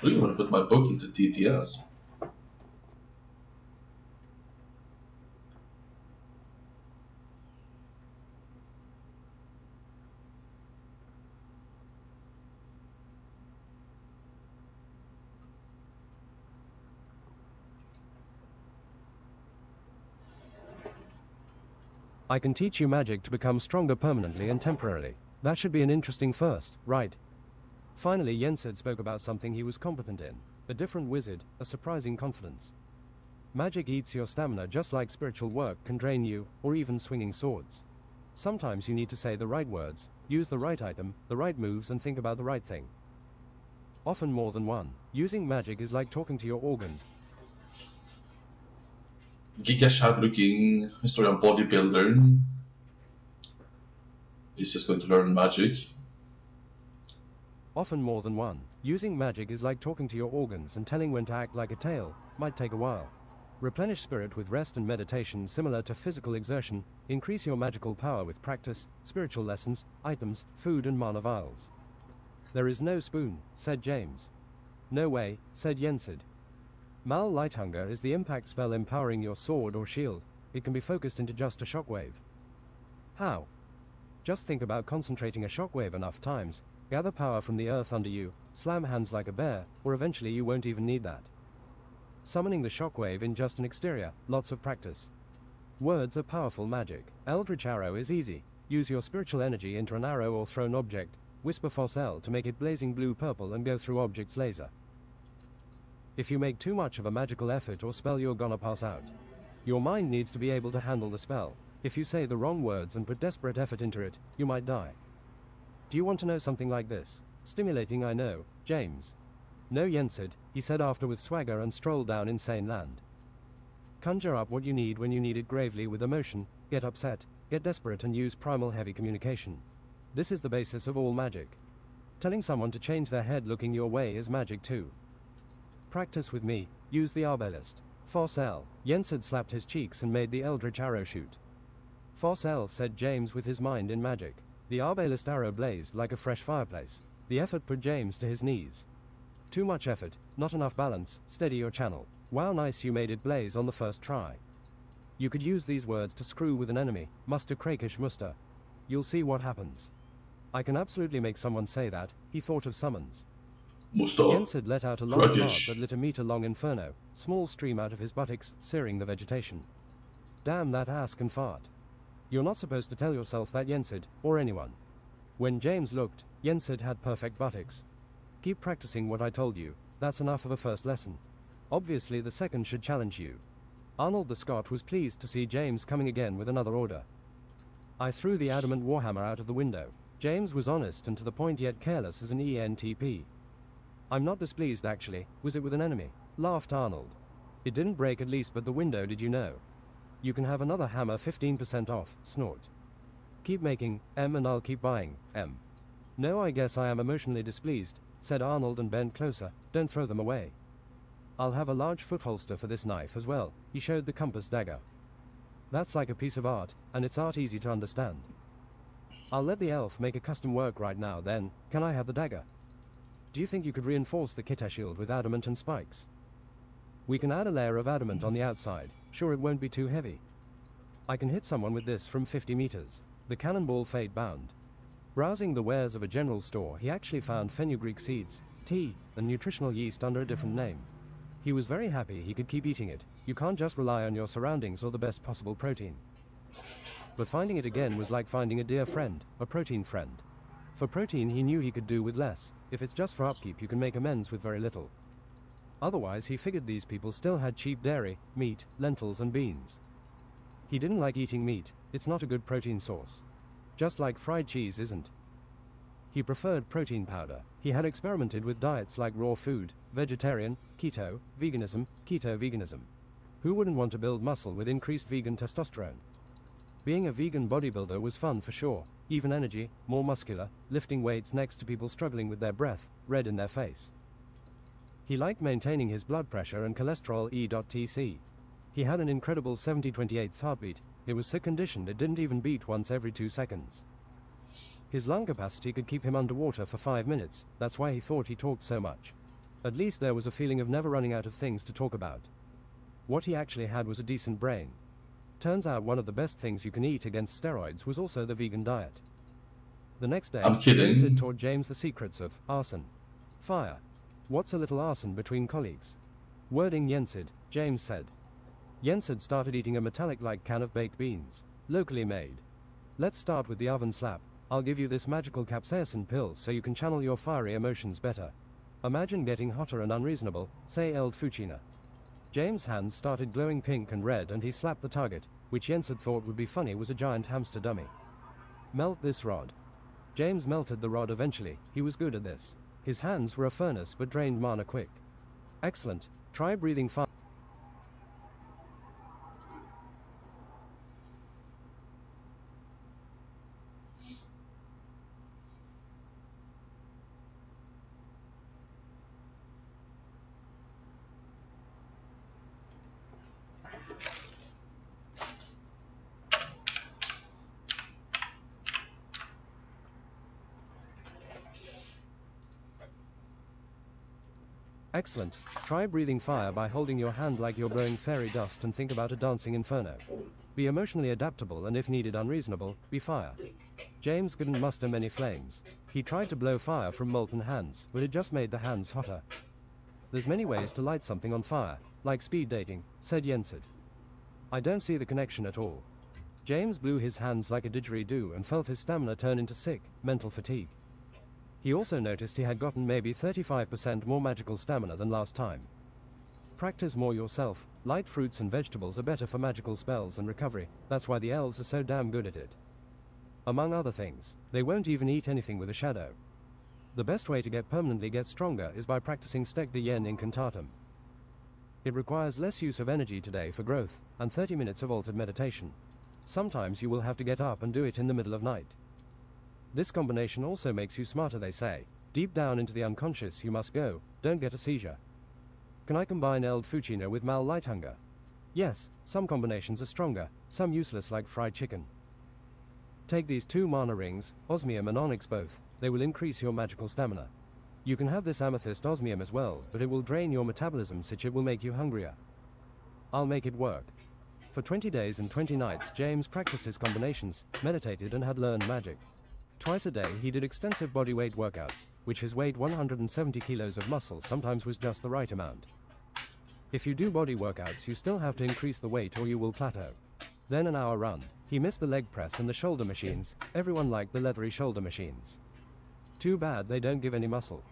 I really want to put my book into TTS. I can teach you magic to become stronger permanently and temporarily. That should be an interesting first, right? Finally, Yensid spoke about something he was competent in. A different wizard, a surprising confidence. Magic eats your stamina just like spiritual work can drain you, or even swinging swords. Sometimes you need to say the right words, use the right item, the right moves, and think about the right thing. Often more than one. Using magic is like talking to your organs. Giga Shad looking historian bodybuilder. He's just going to learn magic. Often more than one. Using magic is like talking to your organs, and telling when to act like a tail might take a while. Replenish spirit with rest and meditation similar to physical exertion. Increase your magical power with practice, spiritual lessons, items, food and mana vials. There is no spoon, said James. No way, said Yensid. Mal Lighthunger is the impact spell empowering your sword or shield. It can be focused into just a shockwave. How? Just think about concentrating a shockwave enough times, gather power from the earth under you, slam hands like a bear, or eventually you won't even need that. Summoning the shockwave in just an exterior, lots of practice. Words are powerful magic. Eldritch Arrow is easy. Use your spiritual energy into an arrow or thrown object. Whisper Fossel to make it blazing blue-purple and go through object's laser. If you make too much of a magical effort or spell, you're gonna pass out. Your mind needs to be able to handle the spell. If you say the wrong words and put desperate effort into it, you might die. Do you want to know something like this? Stimulating, I know, James. No, Yensid, he said after with swagger and strolled down Insane Land. Conjure up what you need when you need it gravely with emotion, get upset, get desperate and use primal heavy communication. This is the basis of all magic. Telling someone to change their head looking your way is magic too. Practice with me, use the Arbelist. Fossel. Yensid slapped his cheeks and made the Eldritch Arrow shoot. Fossel, said James with his mind in magic. The Arbelist arrow blazed like a fresh fireplace. The effort put James to his knees. Too much effort, not enough balance, steady your channel. Wow, nice, you made it blaze on the first try. You could use these words to screw with an enemy, muster Krakish muster. You'll see what happens. I can absolutely make someone say that. He thought of summons. Musta. Yensid let out a long fart Krakish. that lit a meter-long inferno, small stream out of his buttocks, searing the vegetation. Damn, that ass can fart. You're not supposed to tell yourself that, Yensid, or anyone. When James looked, Yensid had perfect buttocks. Keep practicing what I told you, that's enough of a first lesson. Obviously the second should challenge you. Arnold the Scot was pleased to see James coming again with another order. I threw the adamant warhammer out of the window. James was honest and to the point yet careless as an ENTP. I'm not displeased actually, was it with an enemy? Laughed Arnold. It didn't break at least, but the window, did you know? You can have another hammer 15% off, snort. Keep making, M, and I'll keep buying, M. No, I guess I am emotionally displeased, said Arnold and bent closer. Don't throw them away. I'll have a large foot holster for this knife as well. He showed the compass dagger. That's like a piece of art, and it's art easy to understand. I'll let the elf make a custom work right now then. Can I have the dagger? Do you think you could reinforce the Kita shield with adamant and spikes? We can add a layer of adamant on the outside. Sure, it won't be too heavy. I can hit someone with this from 50 meters. The cannonball fate bound. Browsing the wares of a general store, he actually found fenugreek seeds, tea, and nutritional yeast under a different name. He was very happy he could keep eating it. You can't just rely on your surroundings or the best possible protein. But finding it again was like finding a dear friend, a protein friend. For protein he knew he could do with less. If it's just for upkeep, you can make amends with very little. Otherwise, he figured these people still had cheap dairy, meat, lentils and beans. He didn't like eating meat, it's not a good protein source. Just like fried cheese isn't. He preferred protein powder. He had experimented with diets like raw food, vegetarian, keto, veganism. Who wouldn't want to build muscle with increased vegan testosterone? Being a vegan bodybuilder was fun for sure. Even energy, more muscular, lifting weights next to people struggling with their breath, red in their face. He liked maintaining his blood pressure and cholesterol E.Tc. He had an incredible 70/28 heartbeat. It was so conditioned it didn't even beat once every 2 seconds. His lung capacity could keep him underwater for 5 minutes. That's why he thought he talked so much. At least there was a feeling of never running out of things to talk about. What he actually had was a decent brain. Turns out one of the best things you can eat against steroids was also the vegan diet. The next day, I'm kidding. Yensid taught James the secrets of arson. Fire. What's a little arson between colleagues? Wording Yensid, James said. Yensid started eating a metallic-like can of baked beans, locally made. Let's start with the oven slap. I'll give you this magical capsaicin pill so you can channel your fiery emotions better. Imagine getting hotter and unreasonable, say Eld Fucina. James' hands started glowing pink and red and he slapped the target, which Yensid thought would be funny was a giant hamster dummy. Melt this rod. James melted the rod eventually, he was good at this. His hands were a furnace but drained mana quick. Excellent, try breathing fire. Excellent. Try breathing fire by holding your hand like you're blowing fairy dust and think about a dancing inferno. Be emotionally adaptable and if needed unreasonable, be fire. James couldn't muster many flames. He tried to blow fire from molten hands, but it just made the hands hotter. There's many ways to light something on fire, like speed dating, said Yensid. I don't see the connection at all. James blew his hands like a didgeridoo and felt his stamina turn into sick, mental fatigue. He also noticed he had gotten maybe 35% more magical stamina than last time. Practice more yourself. Light fruits and vegetables are better for magical spells and recovery, that's why the elves are so damn good at it. Among other things, they won't even eat anything with a shadow. The best way to permanently get stronger is by practicing Steg de Yen Incantatum. It requires less use of energy today for growth, and 30 minutes of altered meditation. Sometimes you will have to get up and do it in the middle of night. This combination also makes you smarter, they say. Deep down into the unconscious you must go, don't get a seizure. Can I combine Eld Fucina with Mal Lighthunger? Yes, some combinations are stronger, some useless like fried chicken. Take these 2 mana rings, Osmium and Onyx both, they will increase your magical stamina. You can have this Amethyst Osmium as well, but it will drain your metabolism such it will make you hungrier. I'll make it work. For 20 days and 20 nights James practiced his combinations, meditated and had learned magic. Twice a day he did extensive body weight workouts, which his weight 170 kilos of muscle sometimes was just the right amount. If you do body workouts you still have to increase the weight or you will plateau. Then an hour run. He missed the leg press and the shoulder machines, everyone liked the leathery shoulder machines. Too bad they don't give any muscle.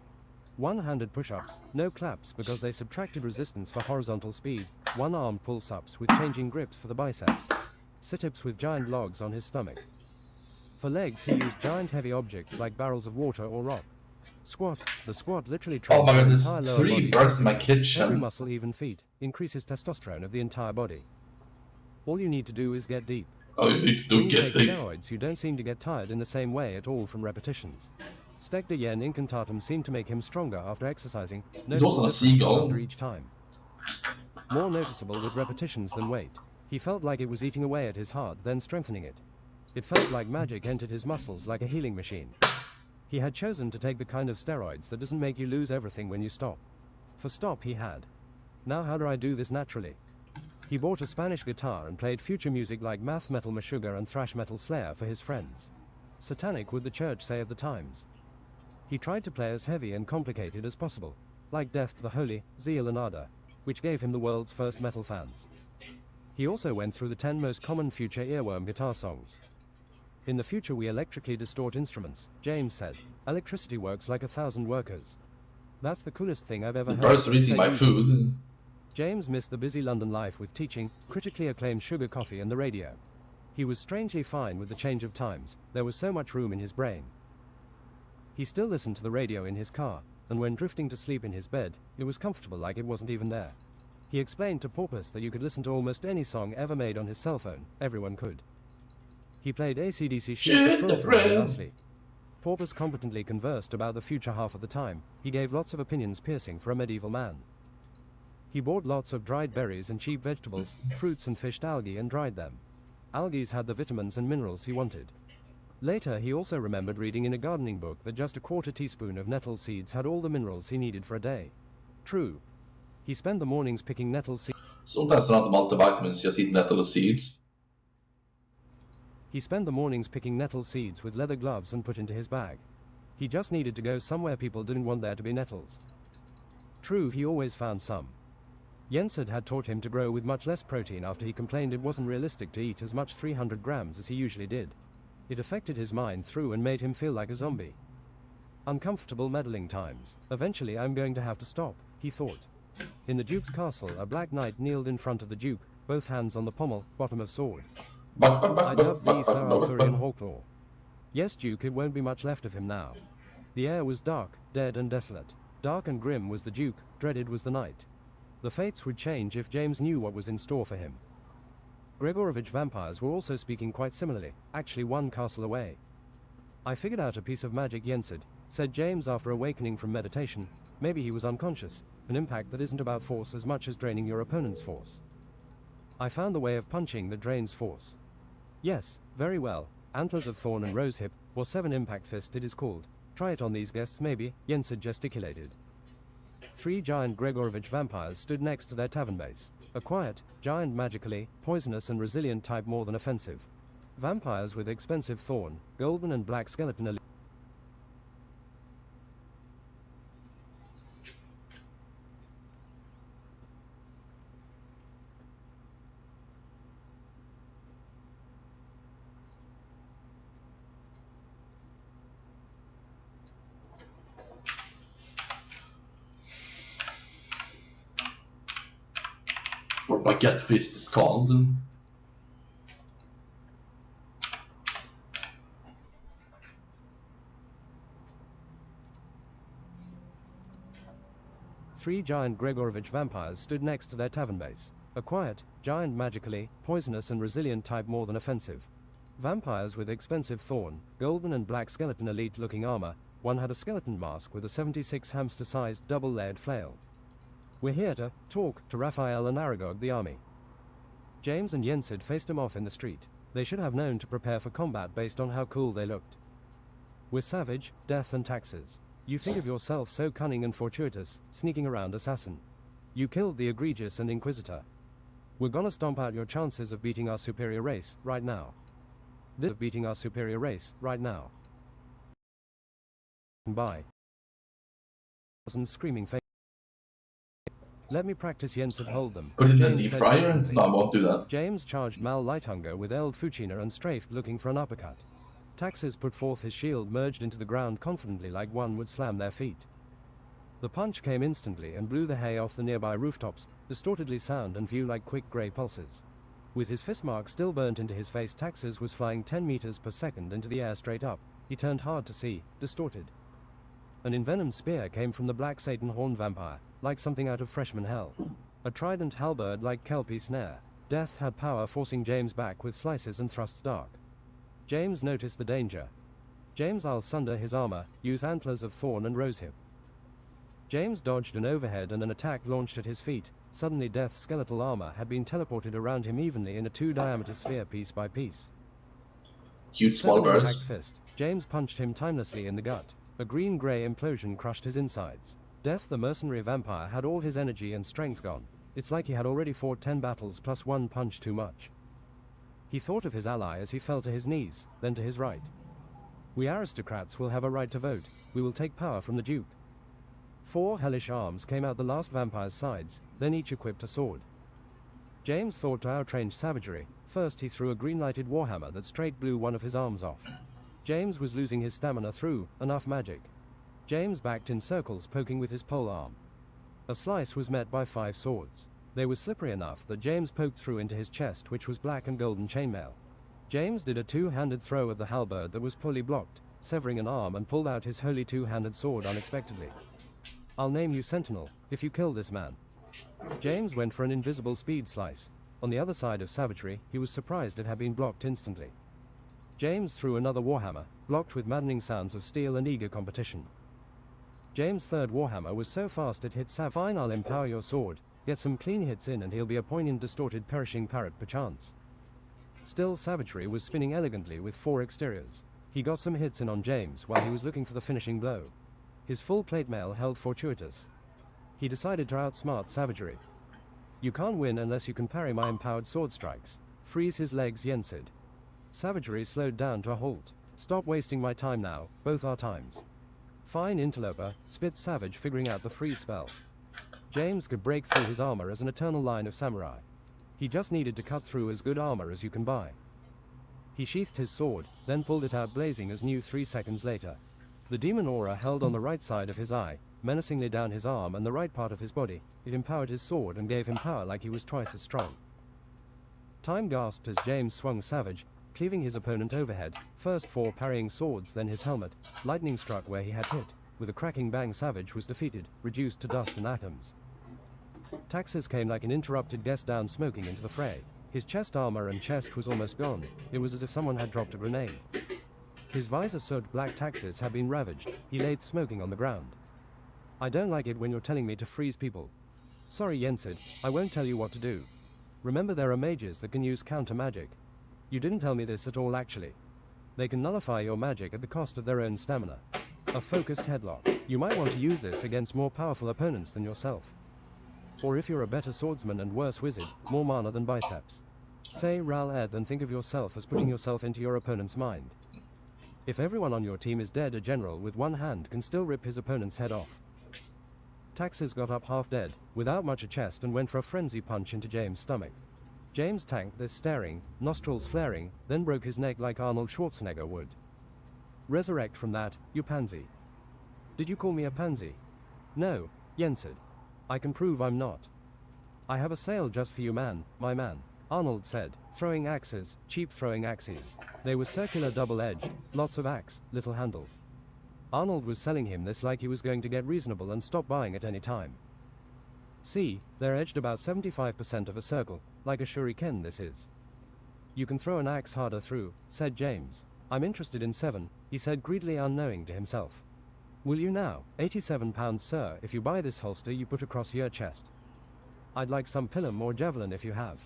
One-handed push-ups, no claps because they subtracted resistance for horizontal speed, one-armed pull-ups with changing grips for the biceps. Sit-ups with giant logs on his stomach. For legs he used giant heavy objects like barrels of water or rock. Squat. The squat literally trains Oh my god, the there's entire lower 3 body. birds in my Every kitchen. muscle, even feet, increases testosterone of the entire body. All you need to do is get deep. Oh, you need to do When you get take deep. steroids you don't seem to get tired in the same way at all from repetitions. Steg de Yen Incantatum seemed to make him stronger after exercising, He's also notable a differences seagull. after each time. More noticeable with repetitions than weight. He felt like it was eating away at his heart, then strengthening it. It felt like magic entered his muscles like a healing machine. He had chosen to take the kind of steroids that doesn't make you lose everything when you stop. For stop he had. Now how do I do this naturally? He bought a Spanish guitar and played future music like math metal Meshuggah and thrash metal Slayer for his friends. Satanic would the church say of the times. He tried to play as heavy and complicated as possible, like Death to the Holy, Zeal and Ardor, which gave him the world's first metal fans. He also went through the 10 most common future earworm guitar songs. In the future we electrically distort instruments, James said. Electricity works like 1,000 workers. That's the coolest thing I've ever The heard. birds are eating said my Eugene. food. James missed the busy London life with teaching, critically acclaimed sugar coffee and the radio. He was strangely fine with the change of times, there was so much room in his brain. He still listened to the radio in his car, and when drifting to sleep in his bed, it was comfortable like it wasn't even there. He explained to Porpoise that you could listen to almost any song ever made on his cell phone, everyone could. He played AC/DC Shoot the Thrill in our sleep. Porpoise competently conversed about the future half of the time, he gave lots of opinions piercing for a medieval man. He bought lots of dried berries and cheap vegetables, fruits and fished algae and dried them. Algaes had the vitamins and minerals he wanted. Later he also remembered reading in a gardening book that just a quarter teaspoon of nettle seeds had all the minerals he needed for a day. True. He spent the mornings picking nettle seeds. Sometimes around the multivitamins, just eat nettle seeds. He spent the mornings picking nettle seeds with leather gloves and put into his bag. He just needed to go somewhere people didn't want there to be nettles. True, he always found some. Yensid had taught him to grow with much less protein after he complained it wasn't realistic to eat as much 300 grams as he usually did. It affected his mind through and made him feel like a zombie. Uncomfortable meddling times. Eventually I'm going to have to stop, he thought. In the Duke's castle, a black knight kneeled in front of the Duke, both hands on the pommel, bottom of sword. I dub thee Sir Arthurian Hawklaw. Yes, Duke, it won't be much left of him now. The air was dark, dead and desolate. Dark and grim was the Duke, dreaded was the knight. The fates would change if James knew what was in store for him. Gregorovich vampires were also speaking quite similarly, actually one castle away. I figured out a piece of magic, Yensid, said James after awakening from meditation. Maybe he was unconscious, an impact that isn't about force as much as draining your opponent's force. I found the way of punching that drains force. Yes, very well, Antlers of Thorn and Rosehip, or 7 Impact Fist it is called. Try it on these guests maybe, Yensid gesticulated. 3 giant Gregorovich vampires stood next to their tavern base. A quiet, giant magically, poisonous and resilient type more than offensive. Vampires with expensive thorn, golden and black skeleton elite. Or Baguette Fist is called. Three giant Gregorovich vampires stood next to their tavern base. A quiet, giant magically, poisonous and resilient type more than offensive. Vampires with expensive thorn, golden and black skeleton elite looking armor. One had a skeleton mask with a 76 hamster-sized double-layered flail. We're here to talk to Raphael and Aragog the army. James and Yensid faced him off in the street. They should have known to prepare for combat based on how cool they looked. We're savage, death and taxes. You think of yourself so cunning and fortuitous, sneaking around assassin. You killed the egregious and inquisitor. We're gonna stomp out your chances of beating our superior race, right now. This of beating our superior race, right now. Bye. Screaming face. Let me practice Yensid hold them. Put it in the James deep said fryer? confidently. No, I won't do that. James charged Mal Lighthunger with Eld Fuchina and strafed looking for an uppercut. Taxes put forth his shield merged into the ground confidently like one would slam their feet. The punch came instantly and blew the hay off the nearby rooftops, distortedly sound and view like quick grey pulses. With his fist mark still burnt into his face, Taxes was flying 10 meters per second into the air straight up. He turned hard to see, distorted. An envenomed spear came from the black Satan horn vampire, like something out of freshman hell. A trident halberd like Kelpie snare. Death had power, forcing James back with slices and thrusts dark. James noticed the danger. James I'll sunder his armor, use Antlers of Thorn and Rosehip. James dodged an overhead and an attack launched at his feet. Suddenly Death's skeletal armor had been teleported around him evenly in a 2-diameter sphere piece by piece. Huge small 7 birds. impact fist. James punched him timelessly in the gut. A green-grey implosion crushed his insides. Death the mercenary vampire had all his energy and strength gone. It's like he had already fought 10 battles plus 1 punch too much. He thought of his ally as he fell to his knees, then to his right. We aristocrats will have a right to vote. We will take power from the Duke. 4 hellish arms came out the last vampire's sides, then each equipped a sword. James thought to outrange savagery. First he threw a green-lighted warhammer that straight blew one of his arms off. James was losing his stamina through enough magic. James backed in circles, poking with his pole arm. A slice was met by 5 swords. They were slippery enough that James poked through into his chest, which was black and golden chainmail. James did a 2-handed throw of the halberd that was poorly blocked, severing an arm, and pulled out his holy 2-handed sword unexpectedly. I'll name you Sentinel, if you kill this man. James went for an invisible speed slice. On the other side of savagery, he was surprised it had been blocked instantly. James threw another warhammer, blocked with maddening sounds of steel and eager competition. James' third warhammer was so fast it hit Sav. Fine, I'll empower your sword. Get some clean hits in and he'll be a poignant, distorted, perishing parrot perchance. Still, savagery was spinning elegantly with 4 exteriors. He got some hits in on James while he was looking for the finishing blow. His full plate mail held fortuitous. He decided to outsmart savagery. You can't win unless you can parry my empowered sword strikes. Freeze his legs, Yensid. Savagery slowed down to a halt. Stop wasting my time now, both our times. Fine, interloper, spit Savage, figuring out the freeze spell. James could break through his armor as an eternal line of samurai. He just needed to cut through as good armor as you can buy. He sheathed his sword, then pulled it out blazing as new 3 seconds later. The demon aura held on the right side of his eye, menacingly down his arm and the right part of his body. It empowered his sword and gave him power like he was twice as strong. Time gasped as James swung Savage, cleaving his opponent overhead, first 4 parrying swords, then his helmet. Lightning struck where he had hit. With a cracking bang, Savage was defeated, reduced to dust and atoms. Taxes came like an interrupted guest down smoking into the fray. His chest armor and chest was almost gone. It was as if someone had dropped a grenade. His visor-soaked black Taxes had been ravaged. He lay smoking on the ground. I don't like it when you're telling me to freeze people. Sorry, Yensid, I won't tell you what to do. Remember, there are mages that can use counter magic. You didn't tell me this at all, actually. They can nullify your magic at the cost of their own stamina. A focused headlock. You might want to use this against more powerful opponents than yourself. Or if you're a better swordsman and worse wizard, more mana than biceps. Say Ral Ed and think of yourself as putting yourself into your opponent's mind. If everyone on your team is dead, a general with one hand can still rip his opponent's head off. Taxes got up half dead, without much a chest, and went for a frenzy punch into James' stomach. James tanked this, staring, nostrils flaring, then broke his neck like Arnold Schwarzenegger would. Resurrect from that, you pansy. Did you call me a pansy? No, Yensid. I can prove I'm not. I have a sale just for you, man, my man, Arnold said, throwing axes, cheap throwing axes. They were circular, double-edged, lots of axe, little handle. Arnold was selling him this like he was going to get reasonable and stop buying at any time. See, they're edged about 75% of a circle, like a shuriken this is. You can throw an axe harder through, said James. I'm interested in 7, he said greedily, unknowing to himself. Will you now? £87, sir, if you buy this holster you put across your chest. I'd like some pilum or javelin if you have.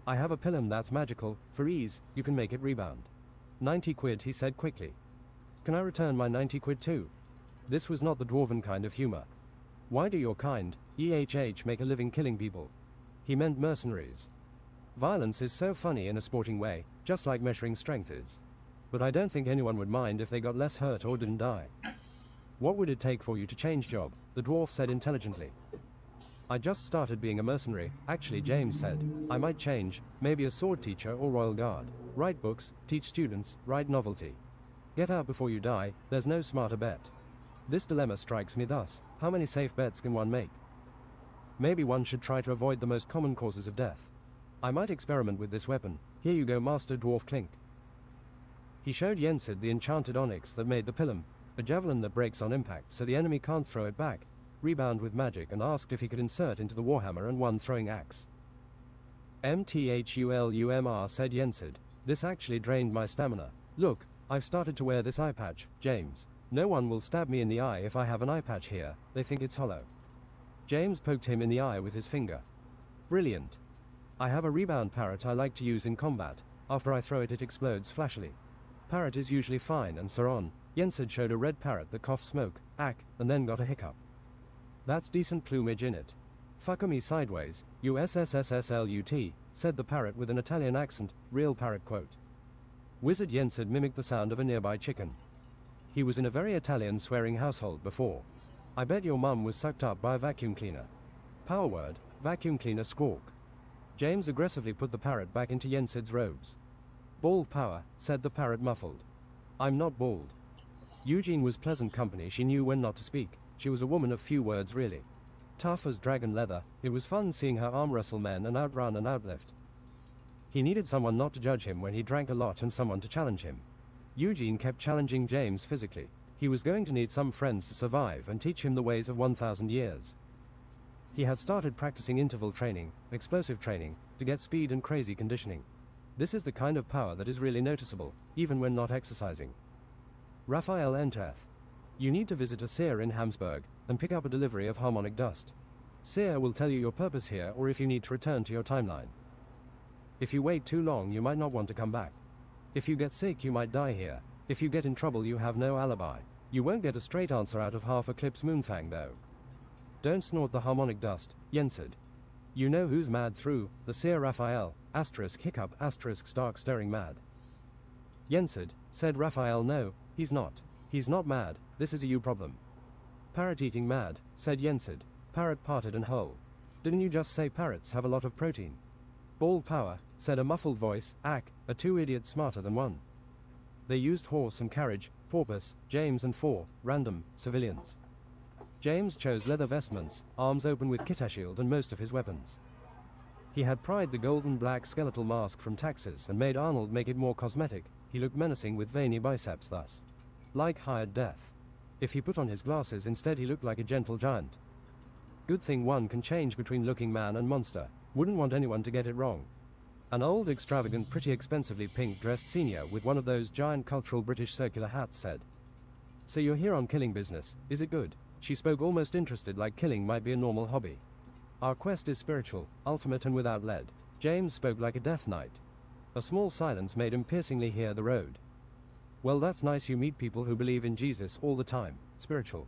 I have a pilum that's magical, for ease, you can make it rebound. 90 quid, he said quickly. Can I return my 90 quid too? This was not the dwarven kind of humor. Why do your kind, make a living killing people? He meant mercenaries. Violence is so funny in a sporting way, just like measuring strength is. But I don't think anyone would mind if they got less hurt or didn't die. What would it take for you to change job? The dwarf said intelligently. I just started being a mercenary, actually, James said. I might change, maybe a sword teacher or royal guard. Write books, teach students, write novelty. Get out before you die, there's no smarter bet. This dilemma strikes me thus: how many safe bets can one make? Maybe one should try to avoid the most common causes of death. I might experiment with this weapon. Here you go, Master Dwarf Clink. He showed Yensid the enchanted onyx that made the pilum, a javelin that breaks on impact so the enemy can't throw it back, rebound with magic, and asked if he could insert into the warhammer and one throwing axe. MTHULUMR, said Yensid. This actually drained my stamina. Look, I've started to wear this eye patch, James. No one will stab me in the eye if I have an eye patch here, they think it's hollow. James poked him in the eye with his finger. Brilliant. I have a rebound parrot I like to use in combat. After I throw it, it explodes flashily. Parrot is usually fine, and so on. Yensid showed a red parrot that coughed smoke, and then got a hiccup. That's decent plumage in it. Fuck me sideways, USSSSLUT, said the parrot with an Italian accent, real parrot quote. Wizard Yensid mimicked the sound of a nearby chicken. He was in a very Italian swearing household before. I bet your mum was sucked up by a vacuum cleaner. Power word, vacuum cleaner squawk. James aggressively put the parrot back into Yensid's robes. Bald power, said the parrot muffled. I'm not bald. Eugene was pleasant company, she knew when not to speak. She was a woman of few words really. Tough as dragon leather, it was fun seeing her arm wrestle men and outrun and outlift. He needed someone not to judge him when he drank a lot and someone to challenge him. Eugene kept challenging James physically. He was going to need some friends to survive and teach him the ways of 1,000 years. He had started practicing interval training, explosive training, to get speed and crazy conditioning. This is the kind of power that is really noticeable, even when not exercising. Raphael Enteth. You need to visit a seer in Hamsburg and pick up a delivery of harmonic dust. Seer will tell you your purpose here or if you need to return to your timeline. If you wait too long, you might not want to come back. If you get sick, you might die here. If you get in trouble, you have no alibi. You won't get a straight answer out of half Eclipse Moonfang though. Don't snort the harmonic dust, Yen said. You know who's mad through, the seer Raphael, asterisk hiccup asterisk stark stirring mad. Yensid, said Raphael. No, he's not. He's not mad, this is a you problem. Parrot eating mad, said Yensid, parrot parted and whole. Didn't you just say parrots have a lot of protein? Bald power, said a muffled voice. Ack, are two idiots smarter than one? They used horse and carriage, porpoise, James and 4, random, civilians. James chose leather vestments, arms open with Kitashield and most of his weapons. He had pried the golden black skeletal mask from taxes and made Arnold make it more cosmetic. He looked menacing with veiny biceps thus. Like hired death. If he put on his glasses instead he looked like a gentle giant. Good thing one can change between looking man and monster. Wouldn't want anyone to get it wrong. An old, extravagant, pretty expensively pink-dressed senior with one of those giant cultural British circular hats said. So you're here on killing business, is it good? She spoke almost interested, like killing might be a normal hobby. Our quest is spiritual, ultimate and without lead. James spoke like a death knight. A small silence made him piercingly hear the road. Well, that's nice you meet people who believe in Jesus all the time, spiritual.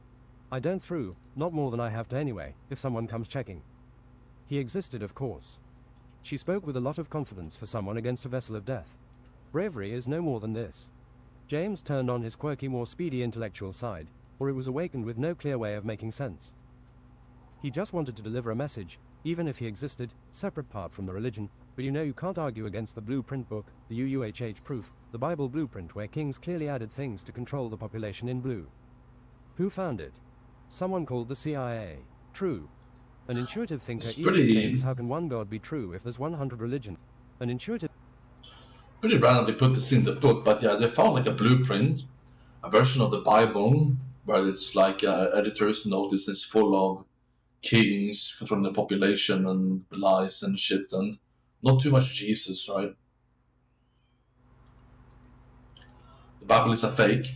I don't through, not more than I have to anyway, if someone comes checking. He existed, of course. She spoke with a lot of confidence for someone against a vessel of death. Bravery is no more than this. James turned on his quirky, more speedy intellectual side, or it was awakened with no clear way of making sense. He just wanted to deliver a message, even if he existed, separate part from the religion, but you know you can't argue against the blueprint book, the UUHH proof, the Bible blueprint where kings clearly added things to control the population in blue. Who found it? Someone called the CIA. True. An intuitive thinker easily thinks, how can one God be true if there's 100 religions? An intuitive... Pretty randomly put this in the book, but yeah, they found like a blueprint, a version of the Bible, where it's like editor's notice is full of kings controlling the population and lies and shit, and not too much Jesus, right? The Bible is a fake.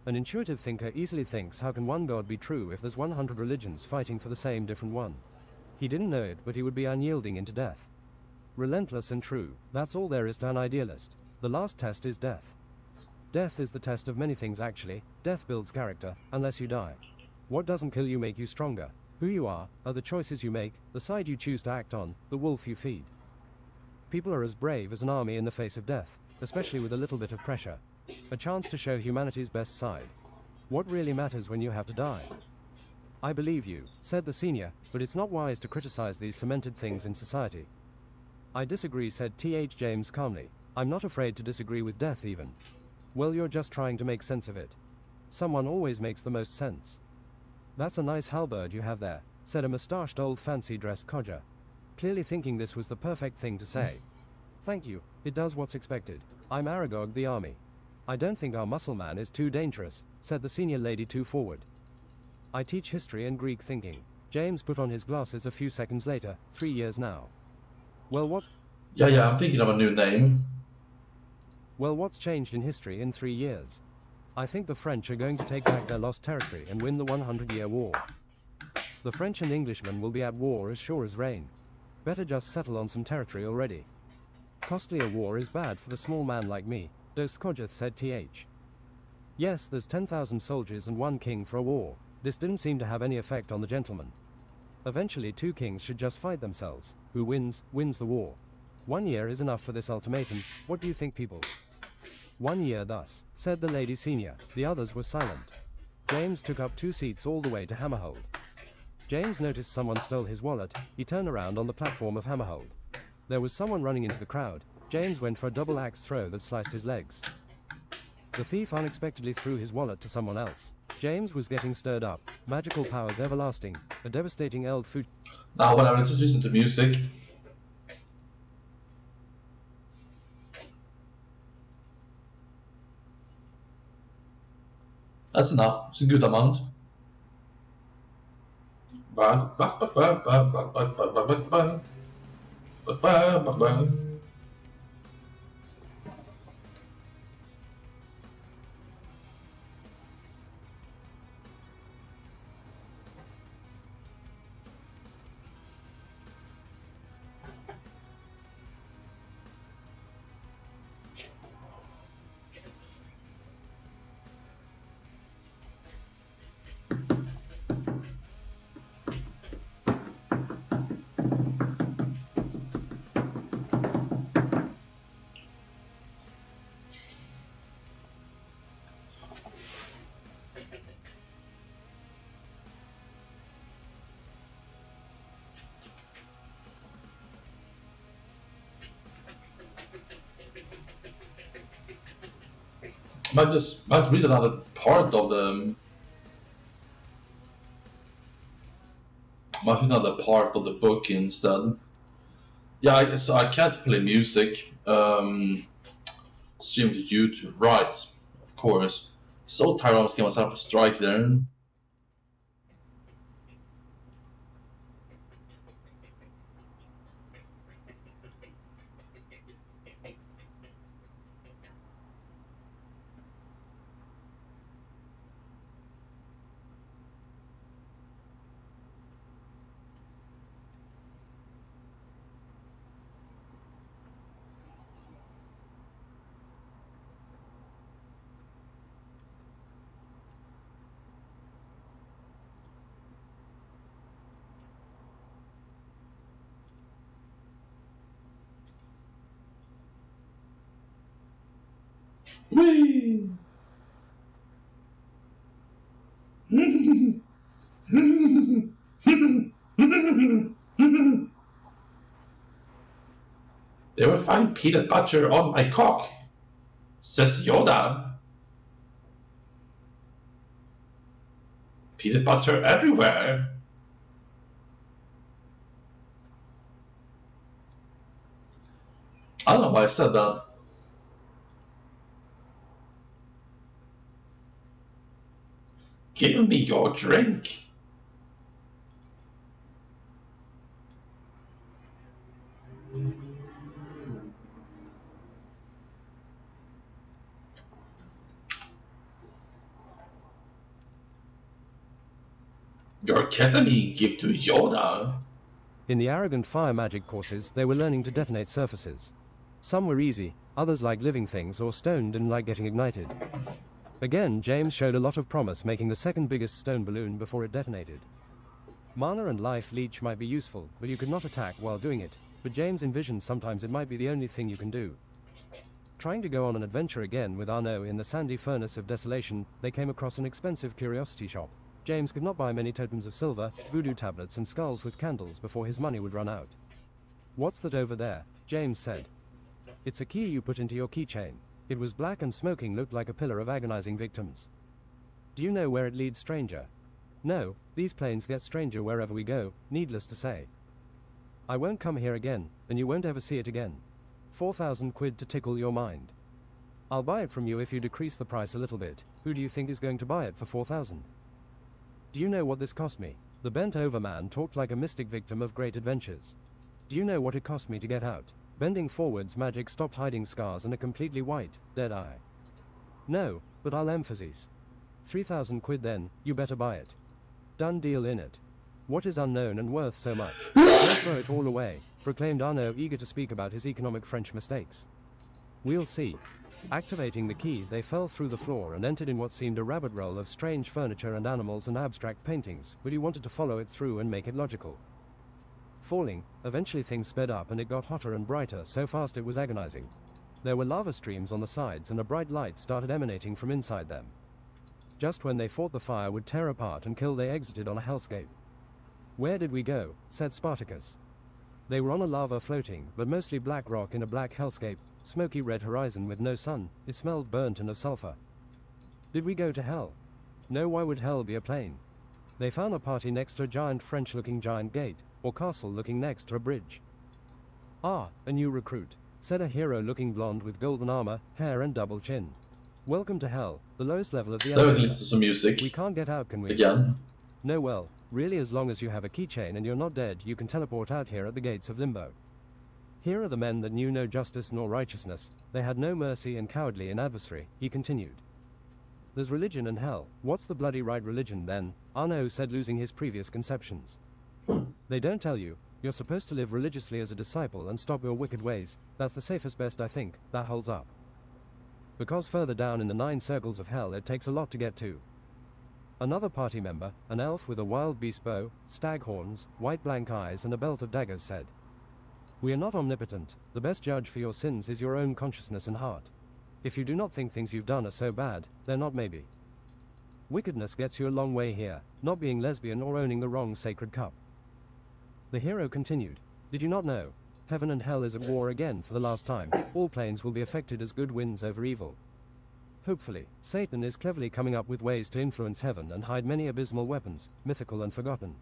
An intuitive thinker easily thinks, how can one God be true if there's 100 religions fighting for the same different one? He didn't know it, but he would be unyielding into death. Relentless and true, that's all there is to an idealist. The last test is death. Death is the test of many things actually. Death builds character, unless you die. What doesn't kill you make you stronger. Who you are the choices you make, the side you choose to act on, the wolf you feed. People are as brave as an army in the face of death, especially with a little bit of pressure. A chance to show humanity's best side. What really matters when you have to die? I believe you, said the senior, but it's not wise to criticize these cemented things in society. I disagree, said T.H. James calmly. I'm not afraid to disagree with death even. Well, you're just trying to make sense of it. Someone always makes the most sense. That's a nice halberd you have there, said a mustached old fancy-dressed codger, clearly thinking this was the perfect thing to say. Thank you, it does what's expected. I'm Aragog the army. I don't think our muscle man is too dangerous, said the senior lady too forward. I teach history and Greek thinking. James put on his glasses a few seconds later, 3 years now. Well, what? Yeah, I'm thinking of a new name. Well, what's changed in history in 3 years? I think the French are going to take back their lost territory and win the 100-year war. The French and Englishmen will be at war as sure as rain. Better just settle on some territory already. Costly a war is bad for the small man like me, Dost Kodjath said Th. Yes, there's 10,000 soldiers and 1 king for a war. This didn't seem to have any effect on the gentleman. Eventually 2 kings should just fight themselves. Who wins, wins the war. 1 year is enough for this ultimatum. What do you think, people? 1 year thus, said the lady senior. The others were silent. James took up 2 seats all the way to Hammerhold. James noticed someone stole his wallet. He turned around on the platform of Hammerhold. There was someone running into the crowd. James went for a double axe throw that sliced his legs. The thief unexpectedly threw his wallet to someone else. James was getting stirred up. Magical powers everlasting. A devastating Eld food. Now, whatever, let's just listen to music. That's enough. It's a good amount. Might read another part of the might read another part of the book instead. Yeah, so I can't play music. Stream to YouTube, right? Of course. So tired of getting myself a strike there. Whee! They will find peanut butter on my cock, says Yoda. Peanut butter everywhere. I don't know why I said that. Give me your drink. Your ketamine give to Yoda. In the arrogant fire magic courses, they were learning to detonate surfaces. Some were easy, others like living things or stone didn't like getting ignited. Again, James showed a lot of promise, making the second biggest stone balloon before it detonated. Mana and life leech might be useful, but you could not attack while doing it, but James envisioned sometimes it might be the only thing you can do. Trying to go on an adventure again with Arnaud in the sandy furnace of desolation, they came across an expensive curiosity shop. James could not buy many totems of silver, voodoo tablets and skulls with candles before his money would run out. "What's that over there?" James said. "It's a key you put into your keychain." It was black and smoking, looked like a pillar of agonizing victims. "Do you know where it leads, stranger?" "No, these planes get stranger wherever we go, needless to say." "I won't come here again, and you won't ever see it again. 4,000 quid to tickle your mind. I'll buy it from you if you decrease the price a little bit. Who do you think is going to buy it for 4,000? "Do you know what this cost me?" The bent-over man talked like a mystic victim of great adventures. "Do you know what it cost me to get out?" Bending forwards, magic stopped hiding scars and a completely white, dead eye. "No, but I'll emphasize. 3,000 quid then, you better buy it. Done deal in it. What is unknown and worth so much? Don't throw it all away," proclaimed Arnaud, eager to speak about his economic French mistakes. "We'll see." Activating the key, they fell through the floor and entered in what seemed a rabbit roll of strange furniture and animals and abstract paintings, but he wanted to follow it through and make it logical. Falling, eventually things sped up and it got hotter and brighter, so fast it was agonizing. There were lava streams on the sides and a bright light started emanating from inside them. Just when they thought the fire would tear apart and kill, they exited on a hellscape. "Where did we go?" said Spartacus. They were on a lava floating, but mostly black rock in a black hellscape, smoky red horizon with no sun. It smelled burnt and of sulfur. "Did we go to hell?" "No, why would hell be a plane?" They found a party next to a giant French-looking giant gate, or castle looking next to a bridge. "Ah, a new recruit," said a hero-looking blonde with golden armor, hair and double chin. "Welcome to hell, the lowest level of the Let me elevator. listen to some music. We can't get out, can we?" Again. "No, well, really, as long as you have a keychain and you're not dead, you can teleport out here at the gates of limbo. Here are the men that knew no justice nor righteousness. They had no mercy and cowardly in adversary," he continued. "There's religion and hell. What's the bloody right religion, then?" Arnaud said, losing his previous conceptions. "They don't tell you. You're supposed to live religiously as a disciple and stop your wicked ways. That's the safest best, I think. That holds up. Because further down in the 9 circles of hell, it takes a lot to get to." Another party member, an elf with a wild beast bow, stag horns, white blank eyes and a belt of daggers, said, "We are not omnipotent. The best judge for your sins is your own consciousness and heart. If you do not think things you've done are so bad, they're not maybe. Wickedness gets you a long way here, not being lesbian or owning the wrong sacred cup." The hero continued, "Did you not know? Heaven and hell is at war again for the last time. All planes will be affected as good wins over evil. Hopefully, Satan is cleverly coming up with ways to influence heaven and hide many abysmal weapons, mythical and forgotten.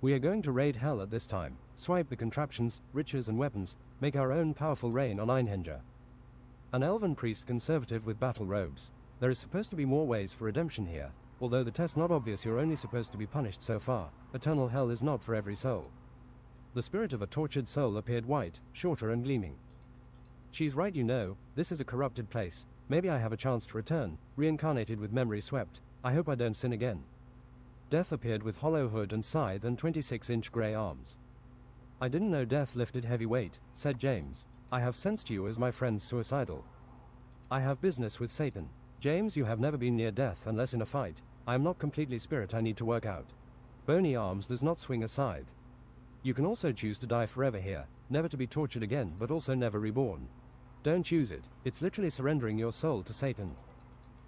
We are going to raid hell at this time, swipe the contraptions, riches and weapons, make our own powerful reign on Einhanger. An elven priest conservative with battle robes. There is supposed to be more ways for redemption here, although the test not obvious you're only supposed to be punished so far. Eternal hell is not for every soul. The spirit of a tortured soul appeared white, shorter and gleaming. She's right, you know, this is a corrupted place. Maybe I have a chance to return, reincarnated with memory swept. I hope I don't sin again. Death appeared with hollow hood and scythe and 26-inch grey arms. I didn't know Death lifted heavy weight, said James. I have sensed you as my friend's suicidal. I have business with Satan. James, you have never been near death unless in a fight. I am not completely spirit, I need to work out. Bony arms does not swing a scythe. You can also choose to die forever here, never to be tortured again but also never reborn. Don't choose it, it's literally surrendering your soul to Satan.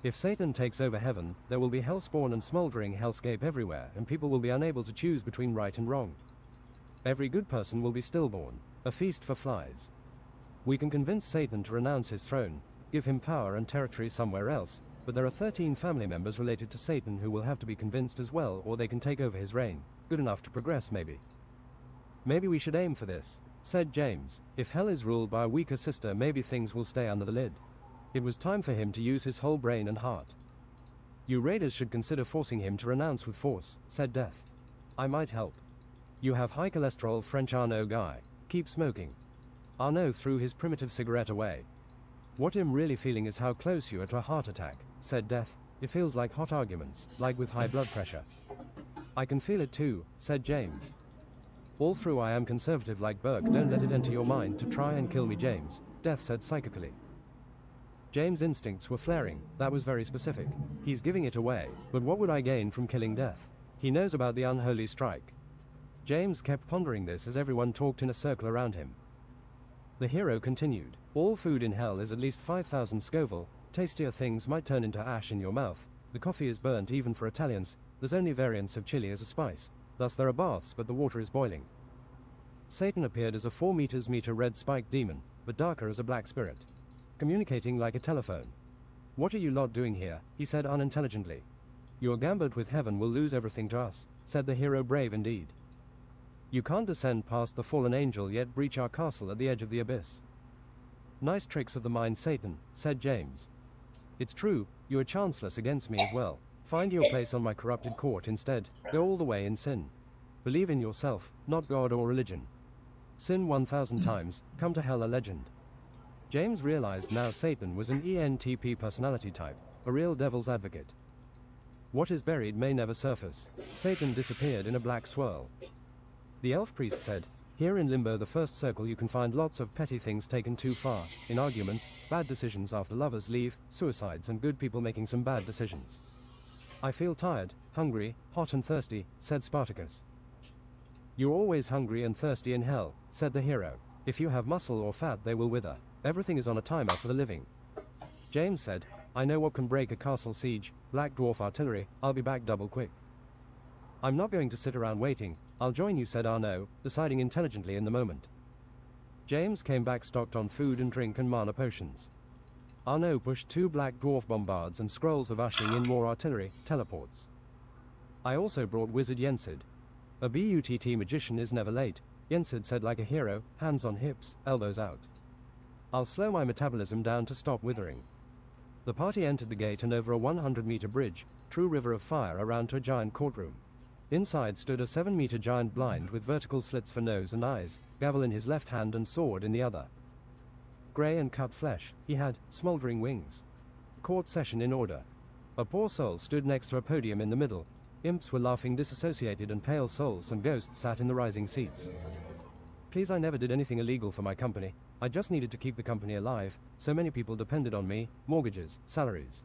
If Satan takes over heaven, there will be hellspawn and smoldering hellscape everywhere and people will be unable to choose between right and wrong. Every good person will be stillborn, a feast for flies. We can convince Satan to renounce his throne, give him power and territory somewhere else, but there are 13 family members related to Satan who will have to be convinced as well, or they can take over his reign. Good enough to progress, maybe. Maybe we should aim for this, said James. If hell is ruled by a weaker sister, maybe things will stay under the lid. It was time for him to use his whole brain and heart. You raiders should consider forcing him to renounce with force, said Death. I might help. You have high cholesterol, French Arnaud guy. Keep smoking. Arnaud threw his primitive cigarette away. What I'm really feeling is how close you are to a heart attack, said Death. It feels like hot arguments, like with high blood pressure. I can feel it too, said James. All through I am conservative like Burke. Don't let it enter your mind to try and kill me, James, Death said psychically. James' instincts were flaring. That was very specific. He's giving it away, but what would I gain from killing Death? He knows about the unholy strike. James kept pondering this as everyone talked in a circle around him. The hero continued. All food in hell is at least 5,000 Scoville. Tastier things might turn into ash in your mouth. The coffee is burnt even for Italians. There's only variants of chili as a spice. Thus there are baths, but the water is boiling. Satan appeared as a 4 meters red spiked demon, but darker as a black spirit. Communicating like a telephone. What are you lot doing here? He said unintelligently. Your gambit with heaven will lose everything to us, said the hero, brave indeed. You can't descend past the fallen angel yet breach our castle at the edge of the abyss. Nice tricks of the mind, Satan, said James. It's true, you are chanceless against me as well. Find your place on my corrupted court instead. Go all the way in sin. Believe in yourself, not God or religion. Sin 1,000 times, come to hell a legend. James realized now Satan was an ENTP personality type, a real devil's advocate. What is buried may never surface. Satan disappeared in a black swirl. The elf priest said, here in Limbo, the first circle, you can find lots of petty things taken too far, in arguments, bad decisions after lovers leave, suicides and good people making some bad decisions. I feel tired, hungry, hot and thirsty, said Spartacus. You're always hungry and thirsty in hell, said the hero. If you have muscle or fat, they will wither. Everything is on a timer for the living. James said, I know what can break a castle siege, Black Dwarf artillery. I'll be back double quick. I'm not going to sit around waiting. I'll join you, said Arnaud, deciding intelligently in the moment. James came back stocked on food and drink and mana potions. Arnaud pushed 2 Black Dwarf bombards and scrolls of ushering in more artillery, teleports. I also brought Wizard Yensid. A BUTT magician is never late, Yensid said like a hero, hands on hips, elbows out. I'll slow my metabolism down to stop withering. The party entered the gate and over a 100-meter bridge, true river of fire, around to a giant courtroom. Inside stood a 7-meter giant blind with vertical slits for nose and eyes, gavel in his left hand and sword in the other. Grey and cut flesh, he had smoldering wings. Court session in order. A poor soul stood next to a podium in the middle. Imps were laughing disassociated and pale souls and ghosts sat in the rising seats. Please, I never did anything illegal for my company. I just needed to keep the company alive. So many people depended on me, mortgages, salaries.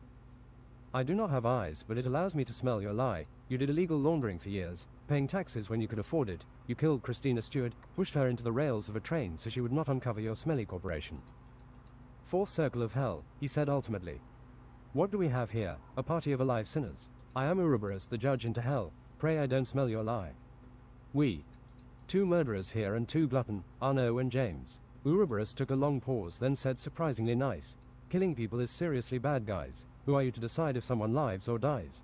I do not have eyes, but it allows me to smell your lie. You did illegal laundering for years, paying taxes when you could afford it. You killed Christina Stewart, pushed her into the rails of a train so she would not uncover your smelly corporation. Fourth circle of hell, he said ultimately. What do we have here? A party of alive sinners. I am Ouroboros, the judge into hell. Pray I don't smell your lie. We. 2 murderers here and 2 glutton, Arnaud and James. Ouroboros took a long pause, then said surprisingly nice. Killing people is seriously bad, guys. Who are you to decide if someone lives or dies?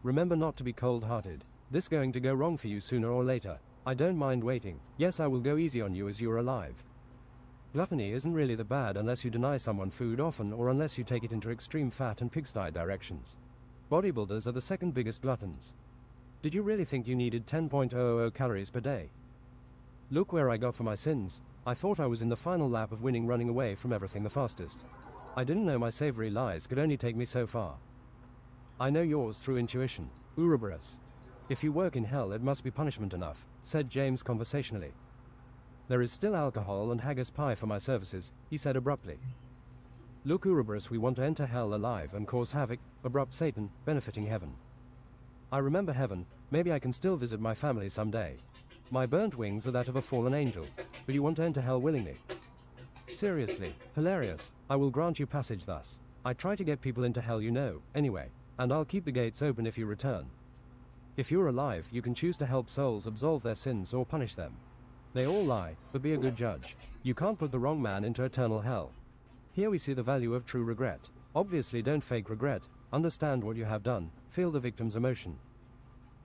Remember not to be cold-hearted. This going to go wrong for you sooner or later. I don't mind waiting. Yes, I will go easy on you as you're alive. Gluttony isn't really that bad unless you deny someone food often or unless you take it into extreme fat and pigsty directions. Bodybuilders are the second biggest gluttons. Did you really think you needed 10.000 calories per day? Look where I got for my sins. I thought I was in the final lap of winning, running away from everything the fastest. I didn't know my savory lies could only take me so far. I know yours through intuition, Ouroboros. If you work in hell, it must be punishment enough, said James conversationally. There is still alcohol and haggis pie for my services, he said abruptly. Look, Ouroboros, we want to enter hell alive and cause havoc, abrupt Satan, benefiting heaven. I remember heaven, maybe I can still visit my family someday. My burnt wings are that of a fallen angel, but you want to enter hell willingly. Seriously, hilarious, I will grant you passage thus. I try to get people into hell, you know, anyway, and I'll keep the gates open if you return. If you're alive, you can choose to help souls absolve their sins or punish them. They all lie, but be a good judge. You can't put the wrong man into eternal hell. Here we see the value of true regret. Obviously don't fake regret, understand what you have done, feel the victim's emotion.